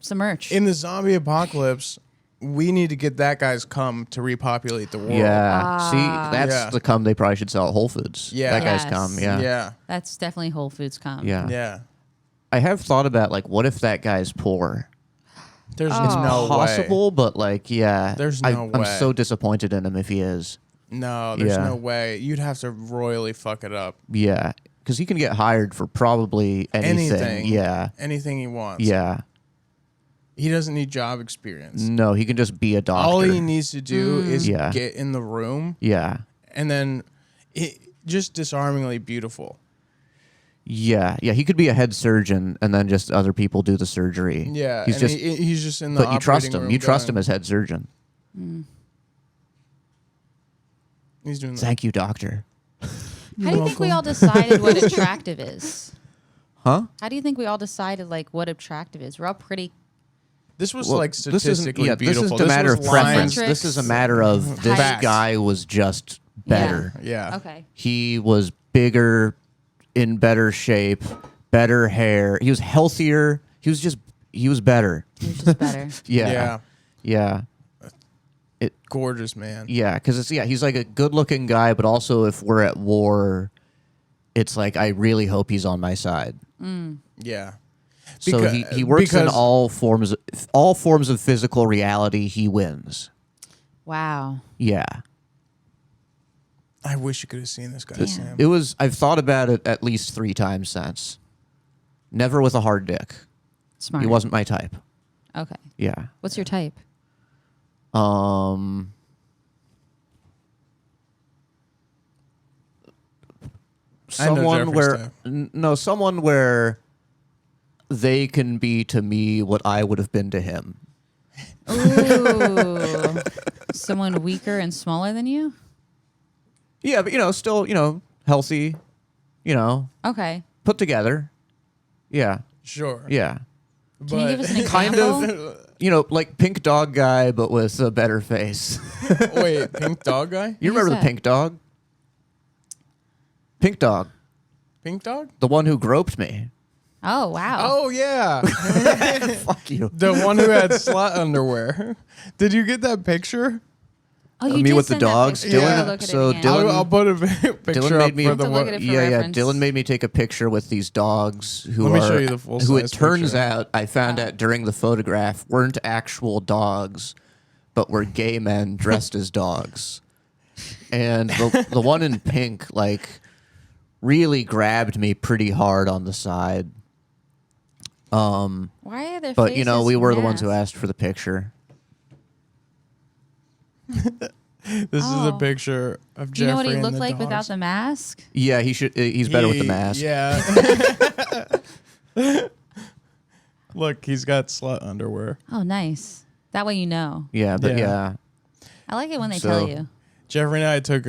some merch. in the zombie apocalypse. We need to get that guy's cum to repopulate the world. Yeah. See, that's Yeah. the cum they probably should sell at Whole Foods. Yeah. That guy's Yes. cum. Yeah. Yeah. That's definitely Whole Foods cum. Yeah. Yeah. I have thought about like, what if that guy's poor? There's Oh. no way. Possible, but like, yeah. There's I, no I'm way. so disappointed in him if he is. No, there's Yeah. no way. You'd have to royally fuck it up. Yeah. Because he can get hired for probably anything. Anything. Yeah. Anything he wants. Yeah. He doesn't need job experience. No, he can just be a doctor. All he needs to do is Yeah. get in the room, Yeah. and then just disarmingly beautiful. Yeah. Yeah. He could be a head surgeon and then just other people do the surgery. Yeah, He's and just, he's just in the. but you trust operating him. room You trust him going, as head surgeon. He's doing that. Thank you, doctor. How do you think we all decided what attractive is? Huh? How do you think we all decided like what attractive is? We're all pretty. This was Well, like this isn't. statistically Yeah, beautiful. this is a matter was of preference. lines- This is a matter of this Facts. guy was just better. Yeah. Okay. He was bigger, in better shape, better hair. He was healthier. He was better. It was just better. Yeah. Yeah. Yeah. Gorgeous man. Yeah, because he's like a good-looking guy, but also if we're at war, it's like I really hope he's on my side. Yeah. So Becau- he works in because- all forms of physical reality. He wins. Wow. Yeah, I wish you could have seen this guy, Sam. it was. I've thought about it at least 3 times since. Never with a hard dick. Smart. He wasn't my type. Okay. Yeah. What's your type? I know Someone Jeffrey's where type. no, someone where they can be to me what I would have been to him. Ooh. Someone weaker and smaller than you? Yeah, but still, healthy, Okay. put together. Yeah, Sure. yeah. Can you give us an Kind example? of. like pink dog guy, but with a better face. Wait, pink dog guy? You Who's remember the that? pink dog? Pink dog, Pink dog? the one who groped me. Oh wow. Oh yeah, Fuck you. the one who had slut underwear. Did you get that picture? Oh, you me did with the send that dogs, picture. Dylan? I have to look at So it again. Dylan- I'll put a picture Dylan up made me- for Have the to look at it for Yeah. reference. Dylan made me take a picture with these dogs who Let me are show you the full who it size turns picture. out I found out during the photograph weren't actual dogs, but were gay men dressed as dogs. And the one in pink like really grabbed me pretty hard on the side. Why are their But faces we were the ones who masked? asked for the picture. This is a Oh. picture of Do you know what Jeffrey he and looked the like without dogs. the mask? Yeah, he's better with the mask. Yeah. Look, he's got slut underwear. Oh, nice. That way you know. Yeah, but Yeah. I like it when they So- tell you. Jeffrey and I took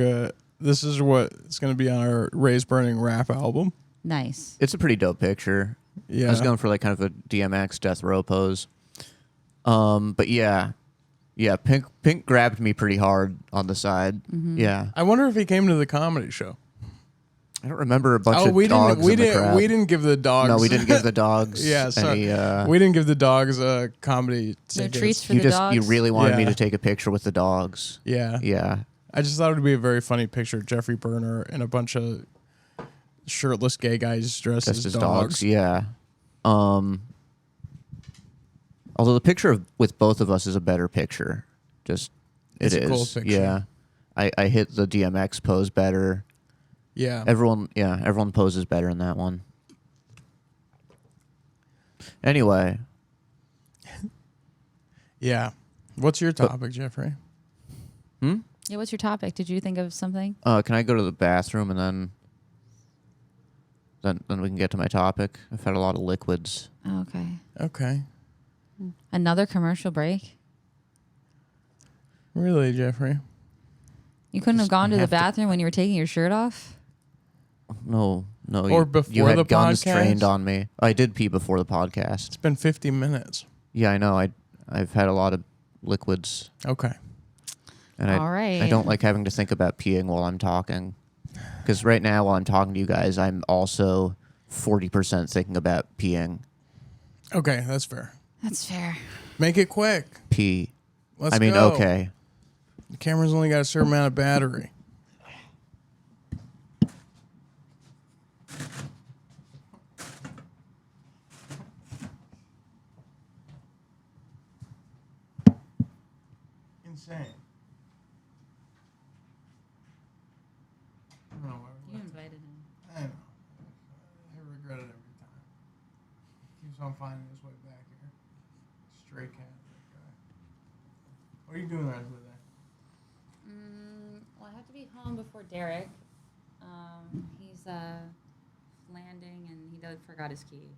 this is what it's going to be on our Raise Burning rap album. Nice. It's a pretty dope picture. Yeah. I was going for like kind of a DMX death row pose. But yeah, Pink grabbed me pretty hard on the side. Mm-hmm. Yeah, I wonder if he came to the comedy show. I don't remember a bunch of we dogs didn't. We in the didn't. crowd. We didn't give the dogs. No, we didn't give the dogs. Yeah, sorry. any, we didn't give the dogs comedy No tickets. treats for you the just dogs. you really wanted me Yeah. to take a picture with the dogs. Yeah. Yeah, I just thought it would be a very funny picture of Jeffrey Burner and a bunch of shirtless gay guys dressed just as as dogs. dogs. Yeah. Although the picture with both of us is a better picture. Just It's it a cool is. picture. Yeah. I hit the DMX pose better. Yeah. Everyone poses better in that one. Anyway, Yeah. What's your topic, Jeffrey? Yeah, what's your topic? Did you think of something? can I go to the bathroom and then we can get to my topic? I've had a lot of liquids. Oh, okay. Okay. Another commercial break? Really, Jeffrey? You couldn't have Just gone to the have to- bathroom when you were taking your shirt off? No. Or you before had the guns podcast? trained on me. I did pee before the podcast. It's been 50 minutes. Yeah, I know. I've had a lot of liquids, Okay. and All right. I don't like having to think about peeing while I'm talking. Because right now, while I'm talking to you guys, I'm also 40% thinking about peeing. Okay, that's fair. That's fair. Make it quick. Pee. Let's I mean, go. okay. The camera's only got a certain amount of battery. Insane. I don't know why we You left it. invited him. I know. I regret it every time. Keeps on finding his way back here. Stray cat, that guy. What are you doing right over there? Well, I have to be home before Derek. He's landing and he forgot his key.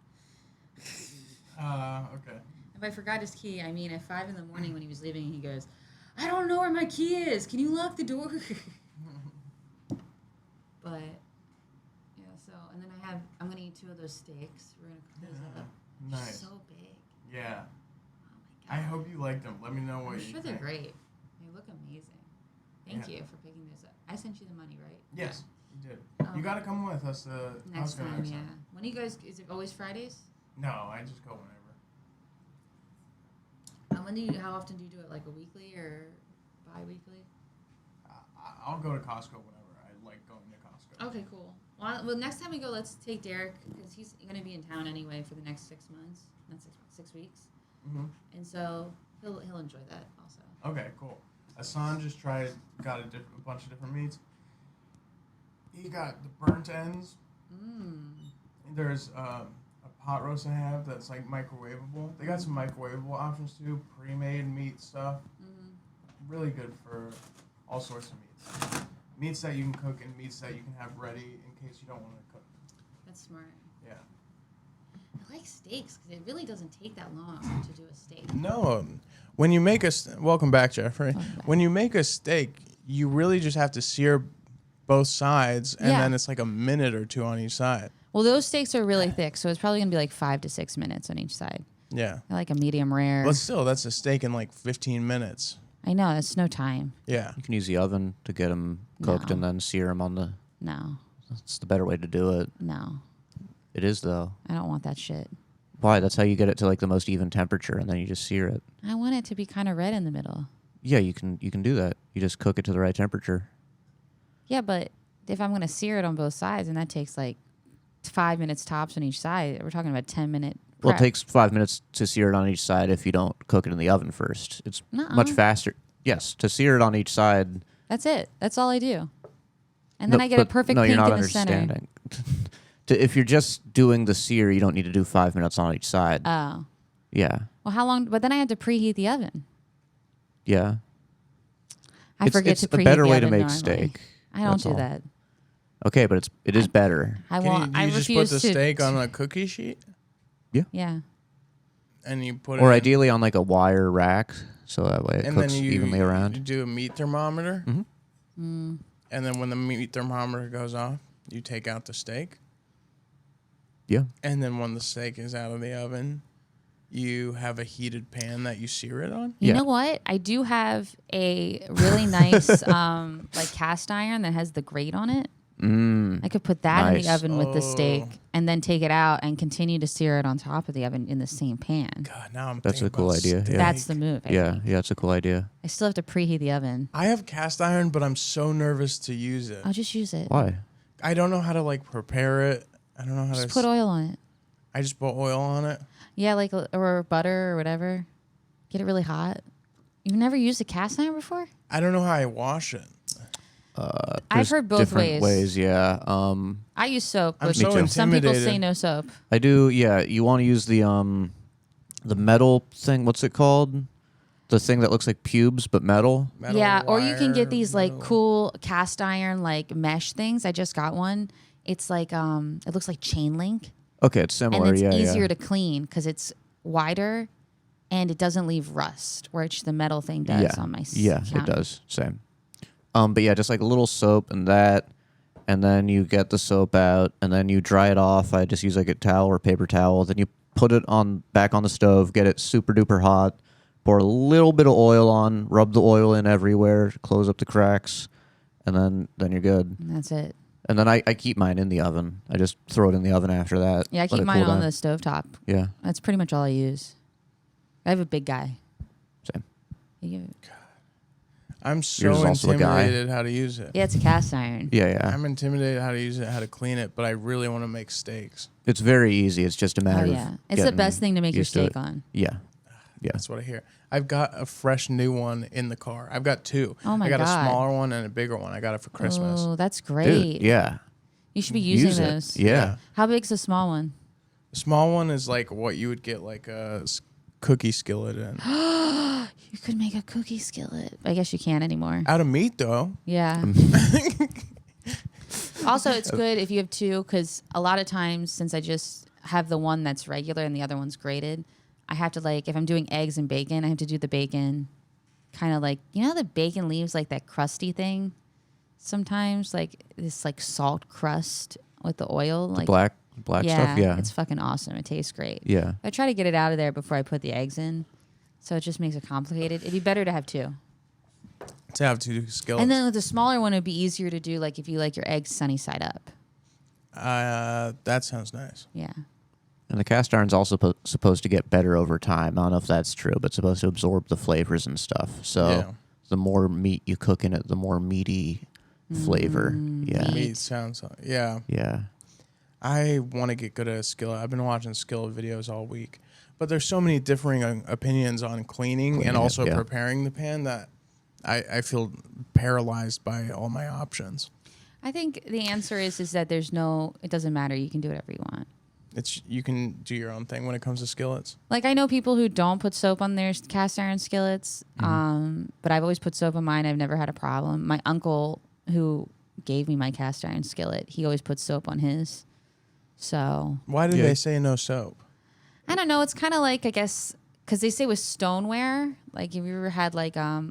Okay. If I forgot his key, I mean at 5 in the morning when he was leaving, he goes, "I don't know where my key is. Can you lock the door?" But yeah, so and then I'm gonna eat 2 of those steaks. We're gonna close it up. They're Nice. So big. Yeah. Oh my god. I hope you like them. Let me know what I'm you sure think. they're great. They look amazing. Thank Yeah. you for picking those up. I sent you the money, right? Yes, you did. Oh. You gotta come with us to Next Costco time, yeah. When you guys, is it always Fridays? No, I just go whenever. How often do you do it? Like a weekly or bi-weekly? I'll go to Costco whenever. I like going to Costco. Okay, cool. Well, next time we go, let's take Derek because he's going to be in town anyway for the next 6 months, not 6 weeks, Mm-hmm. and so he'll enjoy that also. Okay, cool. Hassan just got a bunch of different meats. He got the burnt ends. There's a pot roast I have that's like microwavable. They got some microwavable options too, pre-made meat stuff. Really good for all sorts of meats. Meats that you can cook and meats that you can have ready in case you don't want to cook. That's smart. Yeah. I like steaks because it really doesn't take that long to do a steak. No, when you make welcome back, Jeffrey. Welcome back. When you make a steak, you really just have to sear both sides, and Yeah. then it's like a minute or 2 on each side. Well, those steaks are really thick, so it's probably going to be like 5 to 6 minutes on each side. Yeah. I like a medium rare. But still, that's a steak in like 15 minutes. I know, it's no time. Yeah. You can use the oven to get them cooked No. and then sear them on the. No, That's the better way to do it. no. It is though. I don't want that shit. Why? That's how you get it to like the most even temperature, and then you just sear it. I want it to be kind of red in the middle. Yeah, you can do that. You just cook it to the right temperature. Yeah, but if I'm going to sear it on both sides, and that takes like 5 minutes tops on each side, we're talking about 10-minute prep. Well, it takes 5 minutes to sear it on each side if you don't cook it in the oven first. It's Nuh-uh. much faster. Yes, to sear it on each side. That's it. That's all I do. And then No, I get a but perfect no, pink you're not in the center. understanding. If you're just doing the sear, you don't need to do 5 minutes on each side. Oh. Yeah. Well, how long? But then I had to preheat the oven. Yeah. I forget it's to a preheat better the way to oven make normally. steak. I don't That's do all. that. Okay, but it is better. I Can want. you, I you just refuse put the to. steak on a cookie sheet Yeah. and you put it Or in, ideally on like a wire rack, so that way it and cooks then you, evenly you around. do a meat thermometer. Mhm. And then when the meat thermometer goes off, you take out the steak. Yeah. And then when the steak is out of the oven, you have a heated pan that you sear it on. You Yeah. know what? I do have a really nice like cast iron that has the grate on it. I could put that in Nice. the oven with the steak Oh. and then take it out and continue to sear it on top of the oven in the same pan. God, now I'm That's thinking a cool about idea, steak. yeah. That's the move. I Yeah, think. yeah, it's a cool idea. I still have to preheat the oven. I have cast iron, but I'm so nervous to use it. I'll just use it. Why? I don't know how to like prepare it. I don't know how Just to. put oil on it. I just put oil on it. Yeah, like or butter or whatever. Get it really hot. You've never used a cast iron before? I don't know how I wash it. I've There's heard both different ways. Yeah. I use soap, I'm but so some people intimidated. say no soap. I do. Yeah, you want to use the metal thing. What's it called? The thing that looks like pubes but metal. Metal Yeah, or you can wire, get these like metal- cool cast iron like mesh things. I just got one. It's like it looks like chain link, Okay, it's and similar. it's yeah, easier yeah. to clean because it's wider, and it doesn't leave rust, which the metal thing does yeah. on my Yeah, it counter. does. Same. But yeah, just like a little soap and that, and then you get the soap out, and then you dry it off. I just use like a towel or paper towel. Then you put it back on the stove, get it super duper hot, pour a little bit of oil on, rub the oil in everywhere, close up the cracks, and then you're good. And that's it. And then I keep mine in the oven. I just throw it in the oven after that. Yeah, I let keep it mine cool on down. the stovetop. Yeah, That's pretty much all I use. I have a big guy. same. I'm so Yours is also a guy. intimidated how to use it. Yeah, it's a cast iron. Yeah, yeah. I'm intimidated how to use it, how to clean it, but I really want to make steaks. It's very easy. It's just a Oh matter of yeah, it's the getting best thing to make your used to steak it. on. Yeah. Yeah. That's what I hear. I've got a fresh new one in the car. I've got two. Oh my I got God. a smaller one and a bigger one. I got it for Christmas. Oh, that's great. Dude, yeah. You should be using Use it. those. Yeah. How big's the small one? The small one is like what you would get like a cookie skillet in. You could make a cookie skillet. I guess you can't anymore. Out of meat though. Yeah. Also, it's good if you have two because a lot of times, since I just have the one that's regular and the other one's grated, I have to like if I'm doing eggs and bacon, I have to do the bacon kind of like how the bacon leaves like that crusty thing. Sometimes like this like salt crust with the oil, like Black stuff. Yeah. it's fucking awesome. It tastes great. Yeah. I try to get it out of there before I put the eggs in, so it just makes it complicated. It'd be better to have two. To have two skillets. And then with the smaller one, it'd be easier to do like if you like your eggs sunny side up. That sounds nice. Yeah. And the cast iron's also supposed to get better over time. I don't know if that's true, but it's supposed to absorb the flavors and stuff. So Yeah. the more meat you cook in it, the more meaty flavor. Yeah. Meat sounds. Yeah. Yeah. I want to get good at a skillet. I've been watching skillet videos all week, but there's so many differing opinions on cleaning and Cleaning it, also yeah. preparing the pan that I feel paralyzed by all my options. I think the answer is that there's no, it doesn't matter. You can do whatever you want. You can do your own thing when it comes to skillets. Like I know people who don't put soap on their cast iron skillets, but I've always put soap on mine. I've never had a problem. My uncle who gave me my cast iron skillet, he always puts soap on his. So Why did Yeah. they say no soap? I don't know. It's kind of like I guess because they say with stoneware, like if you ever had like I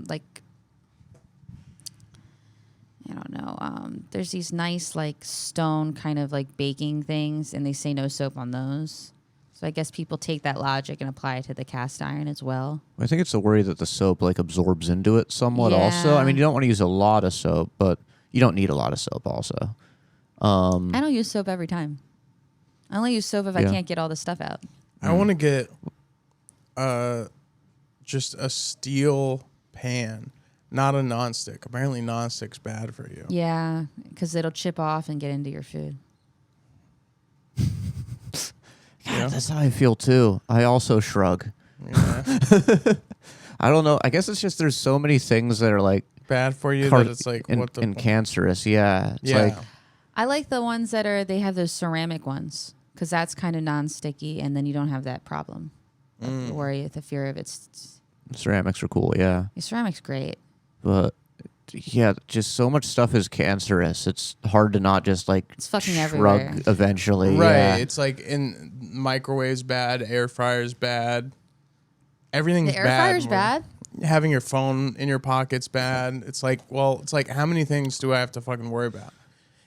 don't know. There's these nice like stone kind of like baking things, and they say no soap on those. So I guess people take that logic and apply it to the cast iron as well. I think it's the worry that the soap like absorbs into it somewhat. Also, I mean, you don't want to use a lot of soap, but you don't need a lot of soap. Also, I don't use soap every time. I only use soap if I can't get all the stuff out. I want to get just a steel pan, not a nonstick. Apparently, nonstick's bad for you. Yeah, because it'll chip off and get into your food. Yeah. That's how I feel too. I also shrug. Yeah. I don't know. I guess it's just there's so many things that are like Bad for you that it's like, what the and fuck? cancerous. Yeah, it's Yeah. like I like the ones that are, they have those ceramic ones because that's kind of non-sticky and then you don't have that problem. The worry, the fear of it's ceramics are cool. Yeah, ceramic's great. but yeah, just so much stuff is cancerous. It's hard to not just like It's fucking shrug everywhere. eventually. Right. Yeah. It's like in microwaves bad, air fryers bad. Everything's The air bad. fryer's more. bad. Having your phone in your pocket's bad. It's like, well, it's like how many things do I have to fucking worry about?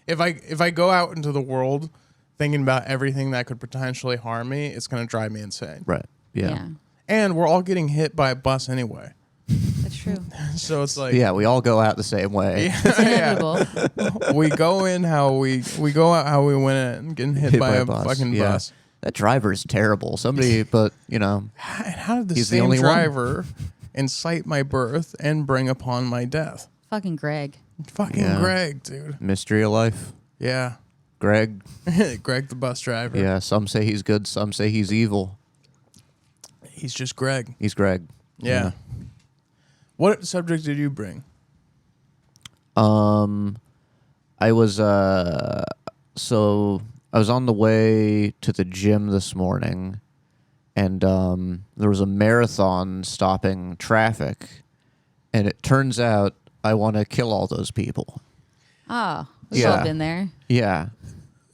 If I go out into the world thinking about everything that could potentially harm me, it's gonna drive me insane. Right. Yeah. Yeah, And we're all getting hit by a bus anyway. that's true. So it's like Yeah, we all go out the same way. It's inevitable. we go in how we go out how we went in, getting hit by a bus. fucking Yeah. bus. That driver's terrible. Somebody, but you know, And how did the He's the same only one. driver incite my birth and bring upon my death? Fucking Greg. Fucking Yeah. Greg, dude. mystery of life. Yeah. Greg. Greg the bus driver. Yeah. Some say he's good. Some say he's evil. He's just Greg. He's Greg. Yeah. What subject did you bring? I was so I was on the way to the gym this morning, and there was a marathon stopping traffic, and it turns out I want to kill all those people. Oh, we've all Yeah. been there. Yeah,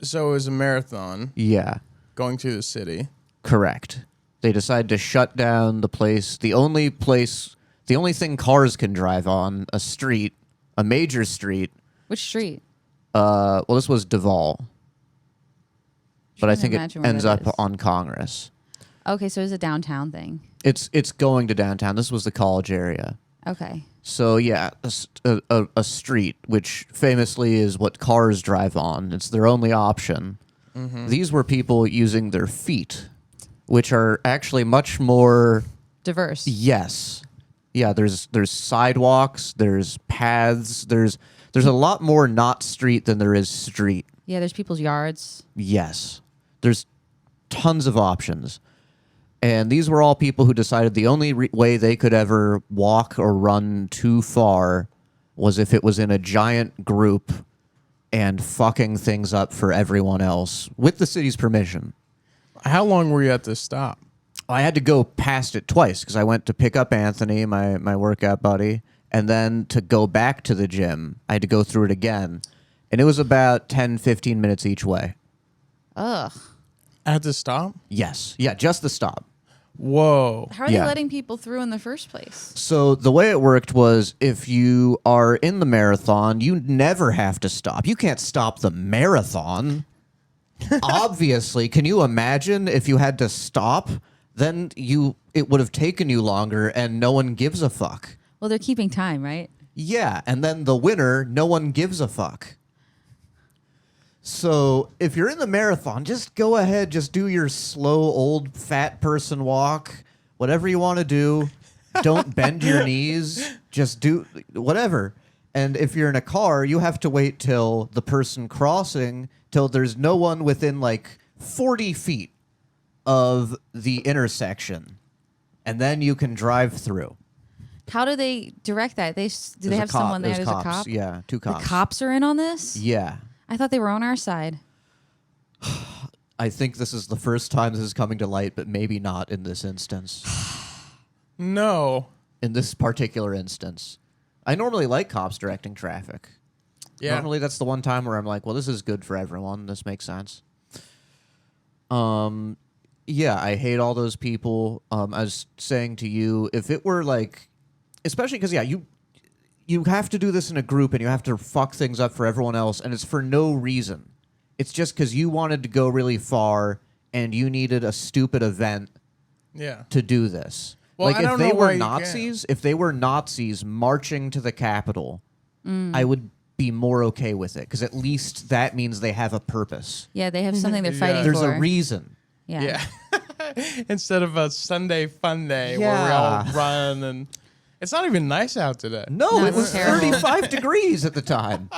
So it was a marathon yeah, going through the city. correct. They decided to shut down the place, the only thing cars can drive on, a street, a major street. Which street? Well, this was Duval, but I Trying to think it imagine where ends that up is. on Congress. Okay, so it was a downtown thing. It's going to downtown. This was the college area. Okay. So yeah, a street which famously is what cars drive on. It's their only option. These were people using their feet, which are actually much more. Diverse. Yes, yeah. There's sidewalks. There's paths. There's a lot more not street than there is street. Yeah, there's people's yards. Yes. There's tons of options. And these were all people who decided the only way they could ever walk or run too far was if it was in a giant group and fucking things up for everyone else with the city's permission. How long were you at this stop? I had to go past it twice because I went to pick up Anthony, my workout buddy, and then to go back to the gym, I had to go through it again. And it was about 10, 15 minutes each way. Ugh. At the stop? Yes. Yeah, just the stop. Whoa. How are Yeah. they letting people through in the first place? So the way it worked was if you are in the marathon, you never have to stop. You can't stop the marathon. Obviously, can you imagine if you had to stop? Then it would have taken you longer and no one gives a fuck. Well, they're keeping time, right? Yeah, and then the winner, no one gives a fuck. So if you're in the marathon, just go ahead, just do your slow old fat person walk, whatever you want to do. Don't bend your knees, just do whatever. And if you're in a car, you have to wait till the person crossing, till there's no one within like 40 feet of the intersection. And then you can drive through. How do they direct that? Do they There's a have cop- someone there? there's There's a cops. cop? Yeah, two The cops. cops are in on this? Yeah. I thought they were on our side. I think this is the first time this is coming to light, but maybe not in this instance. No. In this particular instance. I normally like cops directing traffic. Yeah. Normally that's the one time where I'm like, well, this is good for everyone. This makes sense. Yeah, I hate all those people. I was saying to you, if it were like, especially because, yeah, you have to do this in a group and you have to fuck things up for everyone else, and it's for no reason. It's just because you wanted to go really far and you needed a stupid event Yeah. to do this. Well, like I if don't they know were why you Nazis, if they were Nazis marching to the Capitol, I would be more okay with it because at least that means they have a purpose. Yeah, they have something they're Yeah. fighting There's for. a reason. Yeah. Yeah. Instead of a Sunday fun day where we all Yeah. run and it's not even nice out today. No, No, it it's was terrible. 35 degrees at the time.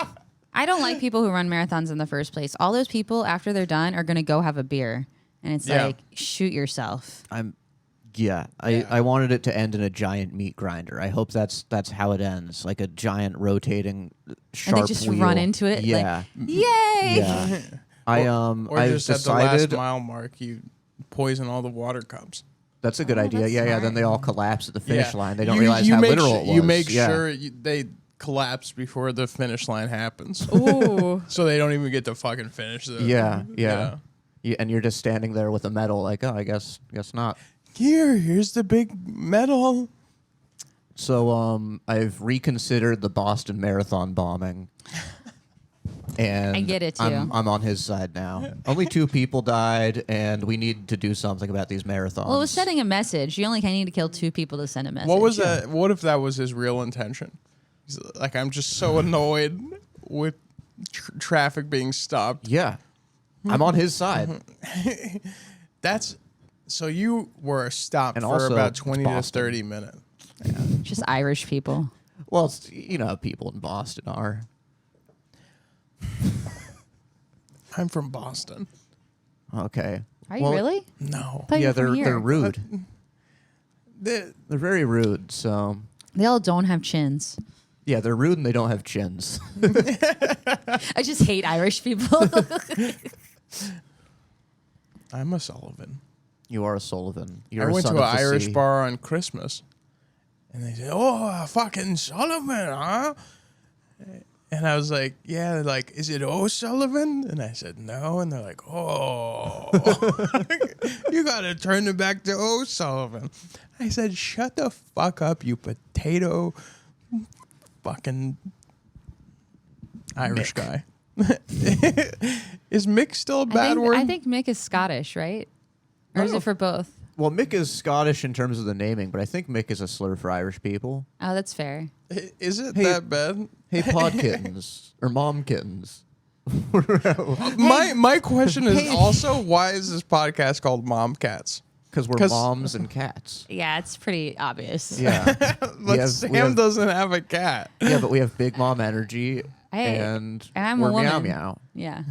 I don't like people who run marathons in the first place. All those people, after they're done, are going to go have a beer. And it's Yeah. like, shoot yourself. I wanted it to end in a giant meat grinder. I hope that's how it ends, like a giant rotating sharp And they just wheel. run into it. Yeah, Like, yay! yeah. Or I've just at the last decided mile mark, you poison all the water cups. that's a good idea. that's Yeah, yeah. Then smart. they all collapse at the finish Yeah. line. They don't You- realize you how make literal su- it was. You make Yeah. sure they collapse before the finish line happens. Ooh. So they don't even get to fucking finish the Yeah. And you're just standing there with a medal, like, oh, I guess not. Here's the big medal. So I'm reconsidered the Boston Marathon bombing. And I get it, too. I'm on his side now. Only 2 people died, and we need to do something about these marathons. Well, it was sending a message. You only need to kill 2 people to send a message. What was that? What if that was his real intention? He's like, I'm just so annoyed with traffic being stopped. Yeah, I'm on his side. That's so you were stopped And for also, about it's 20 to Boston. 30 minutes. Just Irish people. Well, it's, you know how people in Boston are. I'm from Boston. Okay. Are you Well, really? No. I thought you Yeah, were from they're here. rude. The- They're very rude. So They all don't have chins. yeah, they're rude and they don't have chins. I just hate Irish people. I'm a Sullivan. You are a Sullivan. You're I a went son to of an the Irish sea. bar on Christmas, and they said, "Oh, fucking Sullivan, huh?" And I was like, "Yeah." They're like, "Is it O'Sullivan?" And I said, "No." And they're like, "Oh, you gotta turn it back to O'Sullivan." I said, "Shut the fuck up, you potato, fucking Irish guy." Is Mick still a bad word? I think Mick is Scottish, right? Or is it for both? Well, Mick is Scottish in terms of the naming, but I think Mick is a slur for Irish people. Oh, that's fair. Is it Hey, that bad? Hey, pod kittens or mom kittens. My question is also, why is this podcast called MOMCATS? Because we're 'Cause- moms and cats. Yeah, it's pretty obvious. Yeah. But Sam doesn't have a cat. Yeah, but we have big mom energy, Hey, and I'm we're a woman. meow meow. Yeah.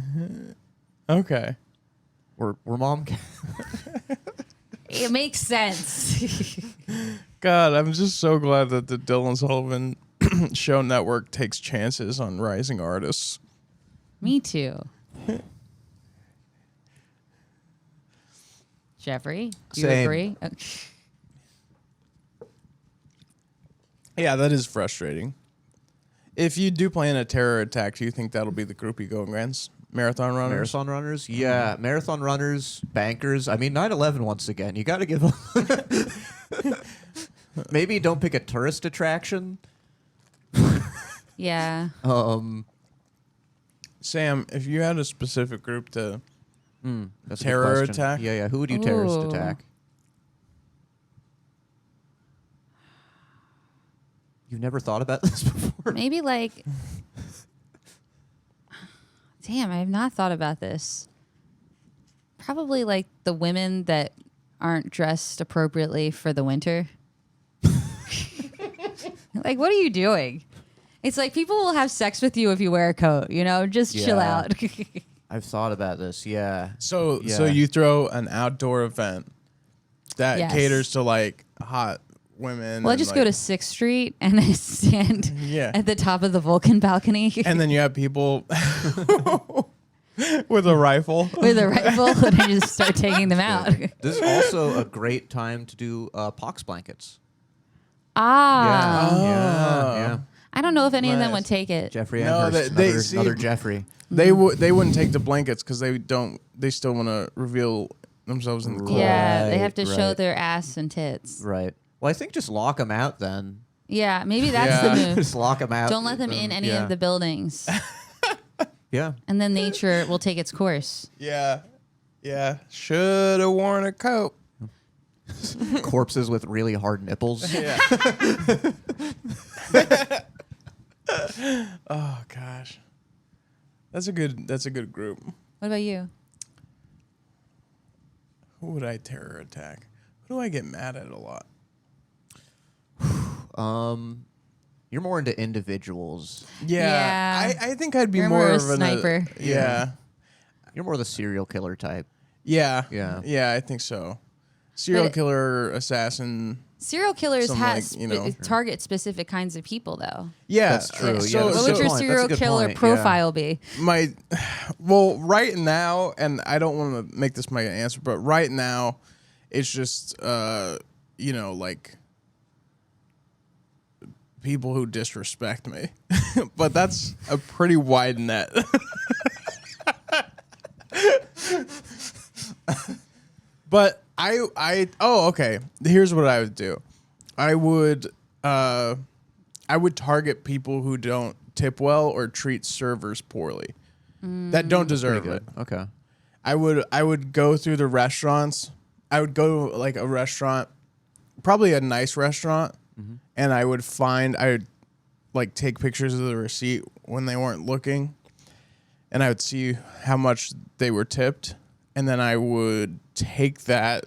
Okay. We're mom cats. It makes sense. God, I'm just so glad that the Dylan Sullivan Show Network takes chances on rising artists. Me too. Jeffrey, do you Same. agree? Yeah, that is frustrating. If you do plan a terror attack, do you think that'll be the group you go against? Marathon runners? Marathon runners? Yeah, marathon runners, bankers. I mean, 9/11 once again. You got to give them. Maybe don't pick a tourist attraction. Yeah. Sam, if you had a specific group to That's a good terror question. attack? Yeah, yeah. Who would you terrorist Ooh. attack? You've never thought about this before? Maybe like. Damn, I have not thought about this. Probably like the women that aren't dressed appropriately for the winter. Like, what are you doing? It's like people will have sex with you if you wear a coat, you know? Just chill Yeah. out. I've thought about this. Yeah. So Yeah. you throw an outdoor event that Yes. caters to like hot women. Well, I and, just like, go to 6th Street and I stand Yeah. at the top of the Vulcan balcony and then you have people with a rifle. with a rifle and I just start taking them out. This is also a great time to do pox blankets. Ah. Yeah. I don't know if any of them Nice. would take it. Jeffrey No, Amherst, they- another, see- another Jeffrey. They wouldn't take the blankets because they still want to reveal themselves in the cold. Yeah, they Right, have to show right. their ass and tits. Right. Well, I think just lock them out then. Yeah, maybe that's Yeah. the move. Just lock them out. Don't let them in any Yeah. of the buildings. Yeah. And then nature will take its course. Yeah. Yeah, should have worn a coat. Corpses with really hard nipples. Yeah. Oh gosh, that's a good group. What about you? Who would I terror attack? Who do I get mad at a lot? You're more into individuals. Yeah. I think I'd be You're more more a of sniper. Yeah. You're more the serial killer type. Yeah. Yeah. Yeah, I think so. Serial But- killer, assassin. Serial killers Something target specific kinds of people, though. Yeah, That's true. So, Yeah, What that's would a your good point. serial That's a good killer point, yeah. profile be? Right now, and I don't want to make this my answer, but right now, it's just like people who disrespect me. But that's a pretty wide net. But okay. Here's what I would do. I would target people who don't tip well or treat servers poorly. That don't deserve Pretty it. good. Okay. I would go through the restaurants. I would go to like a restaurant, probably a nice restaurant, and I would like take pictures of the receipt when they weren't looking, and I would see how much they were tipped, and then I would take that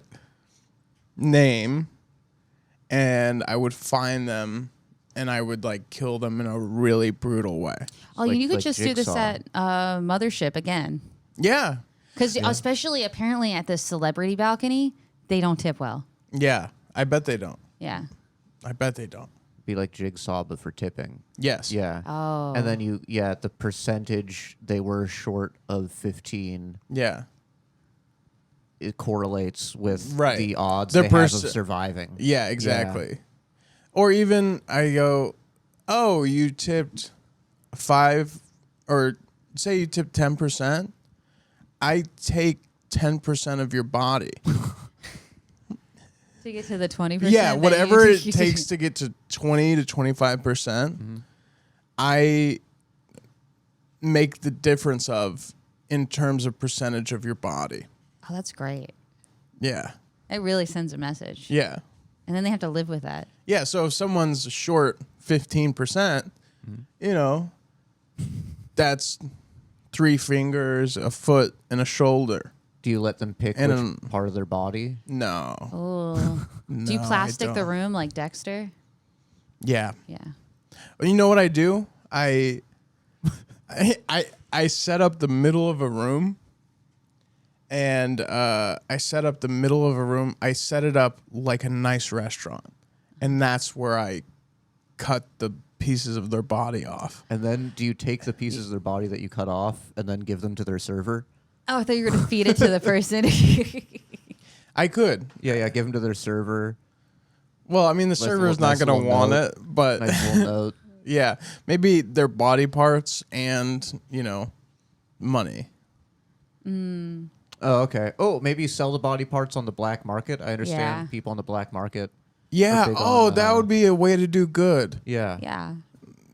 name and I would find them and I would like kill them in a really brutal way. Oh, Like- you could like just do this Jigsaw. at Mothership again. Yeah. Because especially apparently at the celebrity balcony, they don't tip well. Yeah. I bet they don't. Yeah. I bet they don't. Be like Jigsaw, but for tipping. Yes. Yeah. Oh. And then the percentage they were short of 15, Yeah. it correlates with Right. the odds The they have of perc- surviving. Yeah, exactly. Or even I go, oh, you tipped 5 or say you tipped 10%. I take 10% of your body. To get to the 20%. Yeah, that whatever you- it takes to get to 20 to 25%, I make the difference in terms of percentage of your body. Oh, that's great. Yeah. It really sends a message. Yeah. And then they have to live with that. Yeah, so if someone's short 15%, that's 3 fingers, a foot, and a shoulder. Do you let them pick And which part of their body? No. Oh. Do you No, I plastic the don't. room like Dexter? Yeah. Yeah. You know what I do? I set up the middle of a room, and I set it up like a nice restaurant, and that's where I cut the pieces of their body off. And then do you take the pieces of their body that you cut off and then give them to their server? Oh, I thought you were going to feed it to the person. I could. Yeah, give them to their server. Well, I mean, the server's not nice going to little want note. it, but Nice little note. yeah, maybe their body parts and, money. Oh, okay. Oh, maybe you sell the body parts on the black market. I understand Yeah. people on the black market. Yeah. big Oh, on, that would be a way to do good. Yeah. Yeah.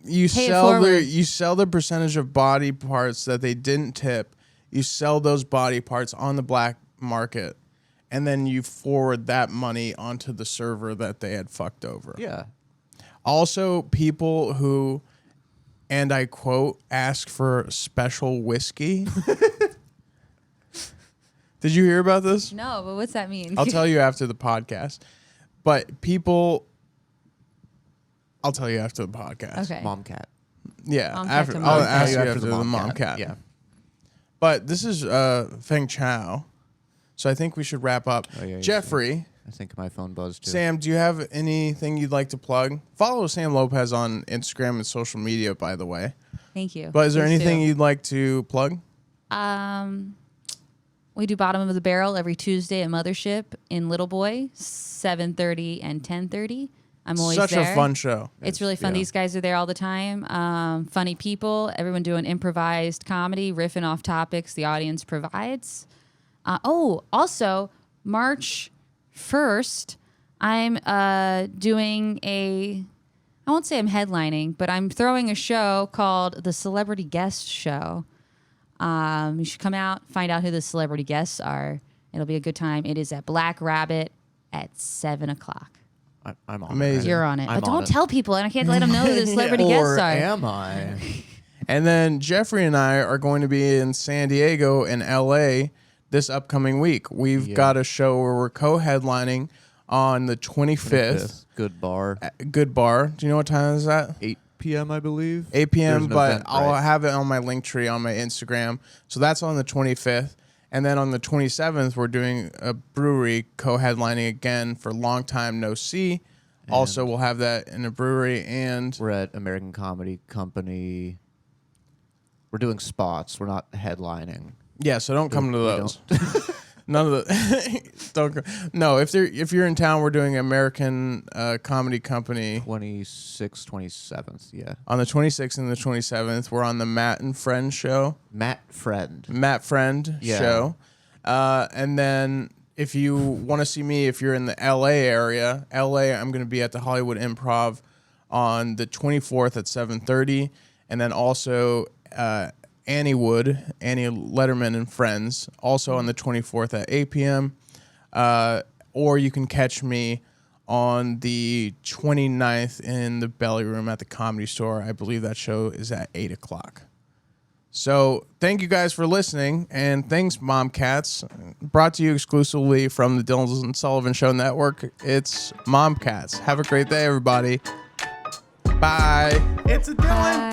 You Pay it sell the percentage of body parts that they didn't tip. You sell those body parts on the black market, and then you forward that money onto the server that they had fucked over. Yeah. Also, people who, and I quote, ask for special whiskey. Did you hear about this? No, but what's that mean? I'll tell you after the podcast. But I'll tell you after the podcast. Okay. MOMCAT. Yeah, Momcat after to I'll Momcat. ask you After after the the Momcat. MOMCAT. Yeah. But this is Feng Chao, so I think we should wrap up. Oh, yeah, Jeffrey, I think my phone buzzed too. Sam, do you have anything you'd like to plug? Follow Sam Lopez on Instagram and social media, by the way. Thank you. But is there Please anything do. you'd like to plug? We do Bottom of the Barrel every Tuesday at Mothership in Little Boy, 7:30 and 10:30. I'm always Such there. a fun show. It's really fun. Yeah. These guys are there all the time. Funny people. Everyone doing improvised comedy, riffing off topics the audience provides. Also, March 1st, I'm doing I won't say I'm headlining, but I'm throwing a show called The Celebrity Guest Show. You should come out, find out who the celebrity guests are. It'll be a good time. It is at Black Rabbit at 7:00. I'm on Amazing. it. You're on it. I'm But on don't it. tell people, and I can't let them know who the celebrity Or guests are. am I? And then Jeffrey and I are going to be in San Diego and LA this upcoming week. We've got a show where we're co-headlining on the 25th. Good bar. Good bar. Do you know what time is that? 8 p.m. I believe. 8 p.m. There's an But event, I'll right? have it on my link tree on my Instagram. So that's on the 25th. And then on the 27th, we're doing a brewery co-headlining again for Long Time No See. Also, we'll have that in a brewery. And We're at American Comedy Company. We're doing spots. We're not headlining. yeah, so don't come to We those. None of the don't go. No, if you're in town, we're doing American Comedy Company 26th, 27th. Yeah. on the 26th and the 27th. We're on the Matt and Friend show. Matt Friend. Matt Friend Yeah. show. And then if you want to see me, if you're in the LA area, LA, I'm going to be at the Hollywood Improv on the 24th at 7:30, and then also Annie Letterman and Friends, also on the 24th at 8 p.m. Or you can catch me on the 29th in the Belly Room at the Comedy Store. I believe that show is at 8 o'clock. So thank you guys for listening, and thanks, MOMCATS. Brought to you exclusively from the Dylan and Sullivan Show Network. It's MOMCATS. Have a great day, everybody. Bye. It's a Dylan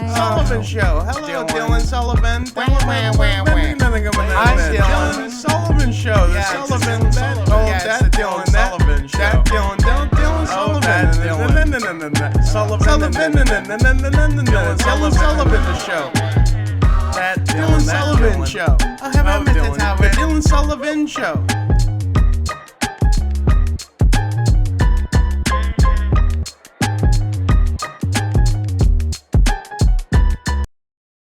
Bye. Sullivan show. Hello, Dylan Sullivan. Wah, wah, wah. Hi, Dylan. Dylan Sullivan show. The Yeah, it's Sullivan. the That, Sullivan. oh, Yeah, it's that the Dylan. Dylan That Sullivan show. That Dylan. Dylan Oh, Sullivan. that Dylan. Sullivan. Sullivan. Dylan Sullivan. The show. That Dylan Sullivan show. Oh, have I Oh, met Dylan. the Dylan Sullivan show.